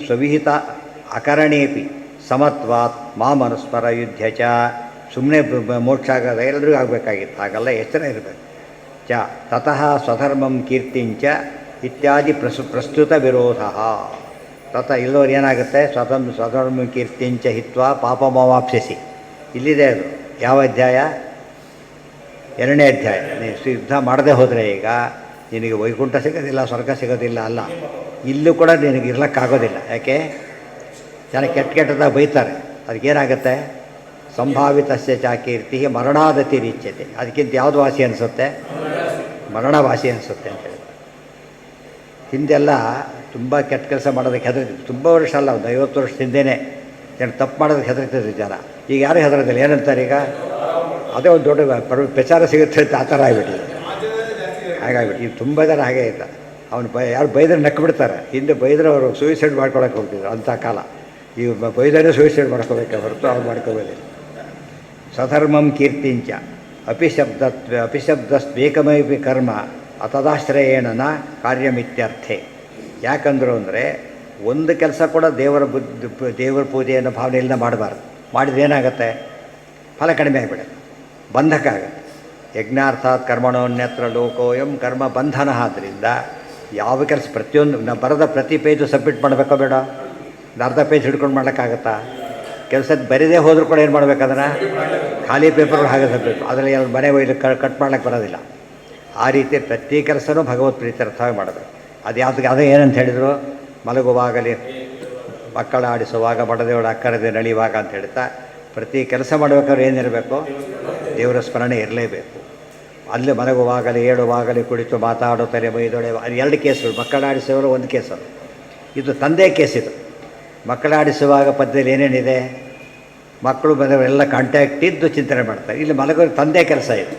ಸ್ವವಿಹಿತ ಅಕರಣೇಪಿ ಸಮತ್ವಾತ್ ಮಾಮನುಸ್ಮರ ಯುದ್ಧ ಚ. ಸುಮ್ಮನೆ ಮೋಕ್ಷ ಆಗೋದ ಎಲ್ಲರಿಗೂ ಆಗಬೇಕಾಗಿತ್ತು, ಹಾಗಲ್ಲ, ಎಚ್ಚರ ಇರಬೇಕು. ಚ ತತಃ ಸ್ವಧರ್ಮಂ ಕೀರ್ತಿಂಚ ಇತ್ಯಾದಿ ಪ್ರಸ್ತುತ ವಿರೋಧ. ತತ ಇಲ್ಲವರು ಏನಾಗುತ್ತೆ? ಸ್ವಧರ್ಮ ಕೀರ್ತಿಂಚ ಹಿತ್ವಾ ಪಾಪಮವಾಪ್ಸ್ಯಸಿ. ಇಲ್ಲಿದೆ ಅದು. ಯಾವ ಅಧ್ಯಾಯ? 2ನೇ ಅಧ್ಯಾಯ. ನೀನು ಯುದ್ಧ ಮಾಡದೆ ಹೋದರೆ ಈಗ ನಿನಗೆ ವೈಕುಂಠ ಸಿಗೋದಿಲ್ಲ, ಸ್ವರ್ಗ ಸಿಗೋದಿಲ್ಲ ಅಲ್ಲ, ಇಲ್ಲೂ ಕೂಡ ನಿನಗೆ ಇರ್ಲಿಕ್ಕಾಗೋದಿಲ್ಲ. ಯಾಕೆ? ಜನ ಕೆಟ್ಟದಾಗ ಬೈತಾರೆ, ಅದಕ್ಕೇನಾಗುತ್ತೆ? ಸಂಭಾವಿತಸ್ಯ ಚಾಕೀರ್ತಿಗೆ ಮರಣಾದತಿ ರೀಚ್ಯತೆ. ಅದಕ್ಕಿಂತ ಯಾವುದು ವಾಸಿ ಅನಿಸುತ್ತೆ? ಮರಣ ವಾಸಿ ಅನಿಸುತ್ತೆ ಅಂತೇಳಿ. ಹಿಂದೆಲ್ಲ ತುಂಬ ಕೆಟ್ಟ ಕೆಲಸ ಮಾಡೋದಕ್ಕೆ ಹೆದರ್ತಿದ್ರು. ತುಂಬ ವರ್ಷ ಅಲ್ಲ, ಒಂದು 50 ವರ್ಷದ ಹಿಂದೆಯೇ ಜನ ತಪ್ಪು ಮಾಡೋದಕ್ಕೆ ಹೆದರ್ತಿದ್ರು ಜನ. ಈಗ ಯಾರು ಹೆದರೋದಿಲ್ಲ. ಏನಂತಾರೆ ಈಗ? ಅದೇ ಒಂದು ದೊಡ್ಡ ಪ್ರಚಾರ ಸಿಗುತ್ತೆ ಅಂತ ಆ ಥರ ಆಗಿಬಿಟ್ಟಿದೆ. ಹಾಗಾಗಿಬಿಟ್ಟು ಈಗ ತುಂಬ ಜನ ಹಾಗೇ ಇಲ್ಲ. ಅವನು ಯಾರು ಬೈದರೆ ನಕ್ಕು ಬಿಡ್ತಾರೆ. ಹಿಂದೆ ಬೈದರೆ ಅವರು ಸೂಯಿಸೈಡ್ ಮಾಡ್ಕೊಳಕ್ಕೆ ಹೋಗ್ತಿದ್ರು ಅಂಥ ಕಾಲ. ಈಗ ಬೈದರೆ ಸೂಯಿಸೈಡ್ ಮಾಡ್ಕೋಬೇಕೆ ಹೊರತು ಅವ್ರು ಮಾಡ್ಕೋಬೋದಿಲ್ಲ. ಸಧರ್ಮಂ ಕೀರ್ತಿಂಚ ಅಪಿಶಬ್ದಸ್ವೇಕಮೈಪಿ ಕರ್ಮ ಅತದಾಶ್ರಯೇಣ ಕಾರ್ಯಮಿತ್ಯರ್ಥೆ. ಯಾಕಂದ್ರು ಅಂದರೆ ಒಂದು ಕೆಲಸ ಕೂಡ ದೇವರ ಪೂಜೆ ಅನ್ನೋ ಭಾವನೆಯಿಂದ ಮಾಡಬಾರ್ದು. ಮಾಡಿದ್ರೆ ಏನಾಗುತ್ತೆ? ಫಲ ಕಡಿಮೆ ಆಗಿಬಿಡುತ್ತೆ, ಬಂಧಕ ಆಗುತ್ತೆ. ಯಜ್ಞಾರ್ಥಾತ್ ಕರ್ಮಣೋನ್ಯತ್ರ ಲೋಕೋಯಂ ಕರ್ಮ ಬಂಧನ. ಆದ್ದರಿಂದ ಯಾವ ಕೆಲಸ ಪ್ರತಿಯೊಂದು ನಾವು ಬರೆದ ಪ್ರತಿ ಪೇಜು ಸಬ್ಮಿಟ್ ಮಾಡಬೇಕೋ ಬೇಡ? ಅರ್ಧ ಪೇಜ್ ಹಿಡ್ಕೊಂಡು ಮಾಡ್ಲಿಕ್ಕಾಗತ್ತಾ? ಕೆಲಸದ ಬರೀದೇ ಹೋದರೂ ಕೂಡ ಏನು ಮಾಡಬೇಕು? ಅದನ್ನು ಖಾಲಿ ಪೇಪರ್ ಹಾಗೆ ಸಬ್ಮಿಟ್, ಅದರಲ್ಲಿ ಮನೆ ಒಯ್ದು ಕಟ್ ಮಾಡ್ಲಿಕ್ಕೆ ಬರೋದಿಲ್ಲ. ಆ ರೀತಿ ಪ್ರತಿ ಕೆಲಸನೂ ಭಗವತ್ ಪ್ರೀತ್ಯರ್ಥವಾಗಿ ಮಾಡಬೇಕು. ಅದು ಯಾವುದಕ್ಕೆ? ಅದೇ ಏನಂತ ಹೇಳಿದರು? ಮಲಗುವಾಗಲಿ, ಮಕ್ಕಳ ಆಡಿಸುವಾಗ, ಬಡದೇವಳ ಅಕ್ಕರದೆ ನಳಿಯುವಾಗ ಅಂತ ಹೇಳ್ತಾ ಪ್ರತಿ ಕೆಲಸ ಮಾಡಬೇಕಾದ್ರೆ ಏನಿರಬೇಕು? ದೇವರ ಸ್ಮರಣೆ ಇರಲೇಬೇಕು. ಅಲ್ಲಿ ಮಲಗುವಾಗಲಿ, ಏಳುವಾಗಲಿ, ಕುಳಿತು ಮಾತಾಡುತ್ತಾರೆ, ಬೈದೊಡೆ, ಅದು 2 ಕೇಸುಗಳು. ಮಕ್ಕಳ ಆಡಿಸುವವರು ಒಂದು ಕೇಸು, ಇದು ತಂದೆ ಕೇಸಿದು. ಮಕ್ಕಳ ಆಡಿಸುವಾಗ ಪದ್ಯದಲ್ಲಿ ಏನೇನಿದೆ? ಮಕ್ಕಳು ಬಂದವರೆಲ್ಲ ಕಾಂಟ್ಯಾಕ್ಟ್ ಇದ್ದು ಚಿಂತನೆ ಮಾಡ್ತಾರೆ. ಇಲ್ಲಿ ಮಲಗೋ ತಂದೆ ಕೆಲಸ ಇದು.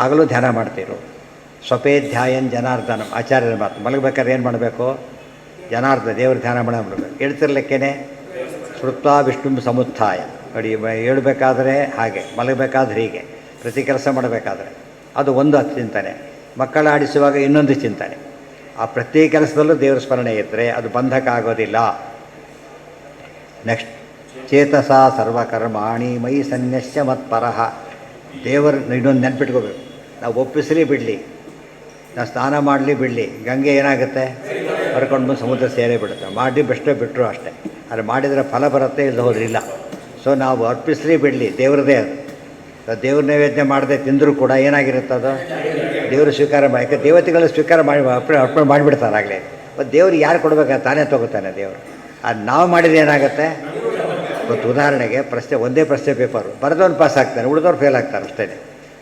ಆಗಲೂ ಧ್ಯಾನ ಮಾಡ್ತಿರು. ಸ್ವಪೇ ಧ್ಯಾಯನ್ ಜನಾರ್ದನ ಆಚಾರ್ಯರ ಮಾತು. ಮಲಗಬೇಕಾದ್ರೆ ಏನು ಮಾಡಬೇಕು? ಜನಾರ್ದನ ದೇವ್ರ ಧ್ಯಾನ ಮಾಡಬೇಕು. ಹೇಳ್ತಿರ್ಲಿಕ್ಕೇನೆ ಶ್ರುತ್ವಾ ವಿಷ್ಣು ಸಮುತ್ಥಾಯ. ನೋಡಿ, ಹೇಳ್ಬೇಕಾದ್ರೆ ಹಾಗೆ, ಮಲಗಬೇಕಾದ್ರೆ ಹೀಗೆ, ಪ್ರತಿ ಕೆಲಸ ಮಾಡಬೇಕಾದ್ರೆ ಅದು ಒಂದು ಚಿಂತನೆ. ಮಕ್ಕಳ ಆಡಿಸುವಾಗ ಇನ್ನೊಂದು ಚಿಂತನೆ. ಆ ಪ್ರತಿ ಕೆಲಸದಲ್ಲೂ ದೇವರ ಸ್ಮರಣೆ ಇದ್ದರೆ ಅದು ಬಂಧಕ ಆಗೋದಿಲ್ಲ. ನೆಕ್ಸ್ಟ್, ಚೇತಸ ಸರ್ವಕರ್ಮಾಣಿ ಮಯಿ ಸನ್ಯಸ್ಯ ಮತ್ಪರಃ. ದೇವರು ಇನ್ನೊಂದು ನೆನ್ಪಿಟ್ಕೋಬೇಕು. ನಾವು ಒಪ್ಪಿಸಲಿ ಬಿಡಲಿ, ನಾವು ಸ್ನಾನ ಮಾಡಲಿ ಬಿಡಲಿ, ಗಂಗೆ ಏನಾಗುತ್ತೆ? ಹರ್ಕೊಂಡು ಬಂದು ಸಮುದ್ರ ಸೇರೇ ಬಿಡುತ್ತೆ. ಮಾಡಿ ಬೆಷ್ಟೇ ಬಿಟ್ಟರು ಅಷ್ಟೇ. ಆದರೆ ಮಾಡಿದರೆ ಫಲ ಬರುತ್ತೆ, ಇಲ್ಲ ಹೋದ್ರೆ ಇಲ್ಲ. ಸೊ ನಾವು ಅರ್ಪಿಸಲಿ ಬಿಡಲಿ, ದೇವ್ರದೇ ಅದು. ದೇವ್ರ ನೈವೇದ್ಯ ಮಾಡದೆ ತಿಂದರೂ ಕೂಡ ಏನಾಗಿರುತ್ತೆ? ಅದು ದೇವರು ಸ್ವೀಕಾರ ಮಾಡಿ. ಯಾಕೆ ದೇವತೆಗಳು ಸ್ವೀಕಾರ ಮಾಡಿ ಅರ್ಪಣೆ ಮಾಡಿಬಿಡ್ತಾರೆ ಆಗಲೇ. ಮತ್ತು ದೇವ್ರಿಗೆ ಯಾರು ಕೊಡಬೇಕಾದ್ರೆ ತಾನೇ ತೊಗೋತಾನೆ ದೇವರು. ಅದು ನಾವು ಮಾಡಿದ್ರೆ ಏನಾಗುತ್ತೆ? ಇವತ್ತು ಉದಾಹರಣೆಗೆ ಒಂದೇ ಪ್ರಶ್ನೆ ಪೇಪರು ಬರೆದವ್ನು ಪಾಸ್ ಆಗ್ತಾನೆ, ಉಳಿದವ್ರು ಫೇಲ್ ಆಗ್ತಾರೆ ಅಷ್ಟೇ.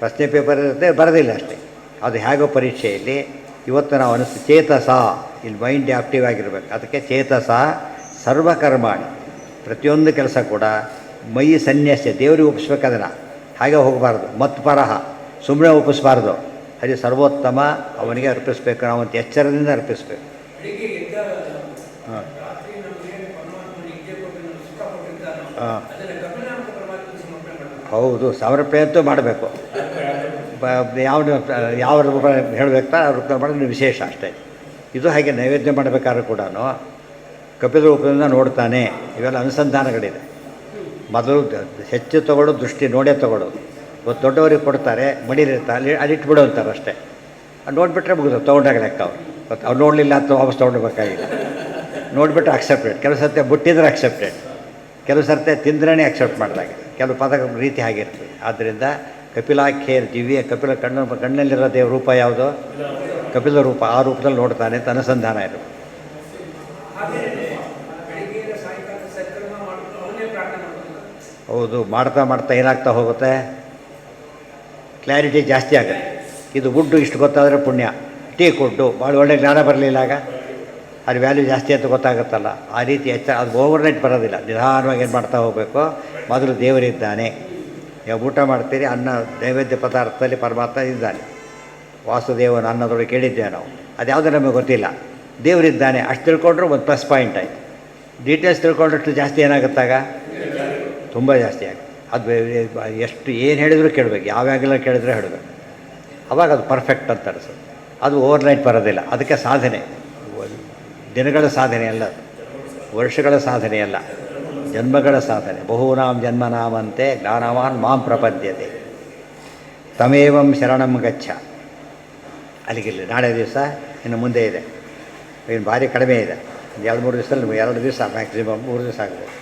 ಪ್ರಶ್ನೆ ಪೇಪರ್ ಇರುತ್ತೆ, ಬರೋದಿಲ್ಲ ಅಷ್ಟೇ. ಅದು ಹೇಗೋ ಪರೀಕ್ಷೆಯಲ್ಲಿ ಇವತ್ತು ನಾವು ಚೇತಸ, ಇಲ್ಲಿ ಮೈಂಡ್ ಆ್ಯಕ್ಟಿವ್ ಆಗಿರ್ಬೇಕು. ಅದಕ್ಕೆ ಚೇತಸ ಸರ್ವಕರ್ಮಾಣಿ, ಪ್ರತಿಯೊಂದು ಕೆಲಸ ಕೂಡ ಮೈ ಸನ್ಯಾಸ, ದೇವರಿಗೆ ಒಪ್ಪಿಸ್ಬೇಕು. ಅದನ್ನು ಹಾಗೆ ಹೋಗಬಾರ್ದು. ಮತ್ಪರಹ, ಸುಮ್ಮನೆ ಒಪ್ಪಿಸ್ಬಾರ್ದು. ಅದು ಸರ್ವೋತ್ತಮ, ಅವನಿಗೆ ಅರ್ಪಿಸ್ಬೇಕು. ನಾವಂತ ಎಚ್ಚರದಿಂದ ಅರ್ಪಿಸ್ಬೇಕು. ಹಾಂ ಹಾಂ ಹೌದು, ಸಮರ್ಪಣೆ ಅಂತೂ ಮಾಡಬೇಕು. ಯಾವ ರೂಪ ಹೇಳಬೇಕಾ ಆ ರೂಪ ಮಾಡೋದು ವಿಶೇಷ ಅಷ್ಟೇ. ಇದು ಹಾಗೆ ನೈವೇದ್ಯ ಮಾಡಬೇಕಾದ್ರೂ ಕೂಡ ಕಪಿಲ ರೂಪದಿಂದ ನೋಡ್ತಾನೆ. ಇವೆಲ್ಲ ಅನುಸಂಧಾನಗಳಿದೆ. ಮೊದಲು ಹೆಚ್ಚು ತೊಗೊಳ್ಳೋದು ದೃಷ್ಟಿ ನೋಡೇ ತೊಗೊಳ್ಳೋದು. ಇವತ್ತು ದೊಡ್ಡವರಿಗೆ ಕೊಡ್ತಾರೆ, ಮಡಿಲಿರ್ತಾರೆ, ಅಲ್ಲಿಟ್ಬಿಡು ಅಂತಾರೆ ಅಷ್ಟೇ. ಅದು ನೋಡಿಬಿಟ್ರೆ ಮುಗಿದು ತೊಗೊಂಡಾಗ ಲೆಕ್ಕ. ಅವ್ರು ನೋಡಲಿಲ್ಲ ಅಂತ ವಾಪಸ್ ತೊಗೊಂಡ್ಬೇಕಾಗಿಲ್ಲ. ನೋಡಿಬಿಟ್ರೆ ಅಕ್ಸೆಪ್ಟೆಡ್. ಕೆಲವು ಸರ್ತೆ ಬಿಟ್ಟಿದ್ರೆ ಅಕ್ಸೆಪ್ಟೆಡ್, ಕೆಲವು ಸರ್ತೆ ತಿಂದ್ರೇ ಅಕ್ಸೆಪ್ಟ್ ಮಾಡಿದಾಗ, ಕೆಲವು ಪದ ರೀತಿ ಆಗಿರ್ತದೆ. ಆದ್ದರಿಂದ ಕಪಿಲಾಖ್ಯೇರ್ ದಿವ್ಯ ಕಪಿಲ ಕಣ್ಣಲ್ಲಿರೋ ದೇವ ರೂಪ ಯಾವುದು? ಕಪಿಲ ರೂಪ. ಆ ರೂಪದಲ್ಲಿ ನೋಡ್ತಾನೆ ಅಂತ ಅನುಸಂಧಾನ ಇರಬೇಕು. ಹೌದು, ಮಾಡ್ತಾ ಮಾಡ್ತಾ ಏನಾಗ್ತಾ ಹೋಗುತ್ತೆ? ಕ್ಲಾರಿಟಿ ಜಾಸ್ತಿ ಆಗುತ್ತೆ. ಇದು ವುಡ್ಡು ಇಷ್ಟು ಗೊತ್ತಾದರೆ ಪುಣ್ಯ, ಟೀ ಕೊಟ್ಟು ಭಾಳ ಒಳ್ಳೆ ಜ್ಞಾನ ಬರಲಿಲ್ಲ ಆಗ ಅದು ವ್ಯಾಲ್ಯೂ ಜಾಸ್ತಿ ಅಂತ ಗೊತ್ತಾಗುತ್ತಲ್ಲ. ಆ ರೀತಿ ಅದು ಓವರ್ನೈಟ್ ಬರೋದಿಲ್ಲ. ನಿಧಾನವಾಗಿ ಏನು ಮಾಡ್ತಾ ಹೋಗಬೇಕು? ಮೊದಲು ದೇವರಿದ್ದಾನೆ. ಯಾವ ಊಟ ಮಾಡ್ತೀರಿ, ಅನ್ನ ನೈವೇದ್ಯ ಪದಾರ್ಥದಲ್ಲಿ ಪರಮಾತ್ಮ ಇದ್ದಾನೆ. ವಾಸುದೇವನ ಅನ್ನದೊಳಗೆ ಕೇಳಿದ್ದೇವೆ ನಾವು. ಅದು ಯಾವುದೂ ನಮಗೆ ಗೊತ್ತಿಲ್ಲ, ದೇವರಿದ್ದಾನೆ ಅಷ್ಟು ತಿಳ್ಕೊಂಡ್ರೂ ಒಂದು ಪ್ಲಸ್ ಪಾಯಿಂಟ್ ಆಯಿತು. ಡೀಟೇಲ್ಸ್ ತಿಳ್ಕೊಂಡಷ್ಟು ಜಾಸ್ತಿ ಏನಾಗುತ್ತಾಗ? ತುಂಬ ಜಾಸ್ತಿ ಆಗುತ್ತೆ. ಅದು ಎಷ್ಟು ಏನು ಹೇಳಿದರೂ ಕೇಳಬೇಕು, ಯಾವಾಗೆಲ್ಲ ಕೇಳಿದ್ರೆ ಹೇಳಬೇಕು. ಅವಾಗ ಅದು ಪರ್ಫೆಕ್ಟ್ ಅಂತ ಅನಿಸುತ್ತೆ. ಅದು ಓವರ್ನೈಟ್ ಬರೋದಿಲ್ಲ. ಅದಕ್ಕೆ ಸಾಧನೆ, ದಿನಗಳ ಸಾಧನೆ ಅಲ್ಲ, ವರ್ಷಗಳ ಸಾಧನೆ ಅಲ್ಲ, ಜನ್ಮಗಳ ಸಾಧನೆ. ಬಹೂನಾಂ ಜನ್ಮನಾಮಂತೆ ಜ್ಞಾನವಾನ್ ಮಾಂ ಪ್ರಪದ್ಯತೆ ತಮೇವಂ ಶರಣಂ ಗಚ್ಚ. ಅಲ್ಲಿಗಿಲ್ಲ. ನಾಳೆ ದಿವಸ ಇನ್ನು ಮುಂದೆ ಇದೆ, ಇನ್ನು ಭಾರಿ ಕಡಿಮೆ ಇದೆ. 2-3 ದಿವಸದಲ್ಲಿ 2 ದಿವಸ ಮ್ಯಾಕ್ಸಿಮಮ್ 3 ದಿವಸ ಆಗ್ಬೋದು.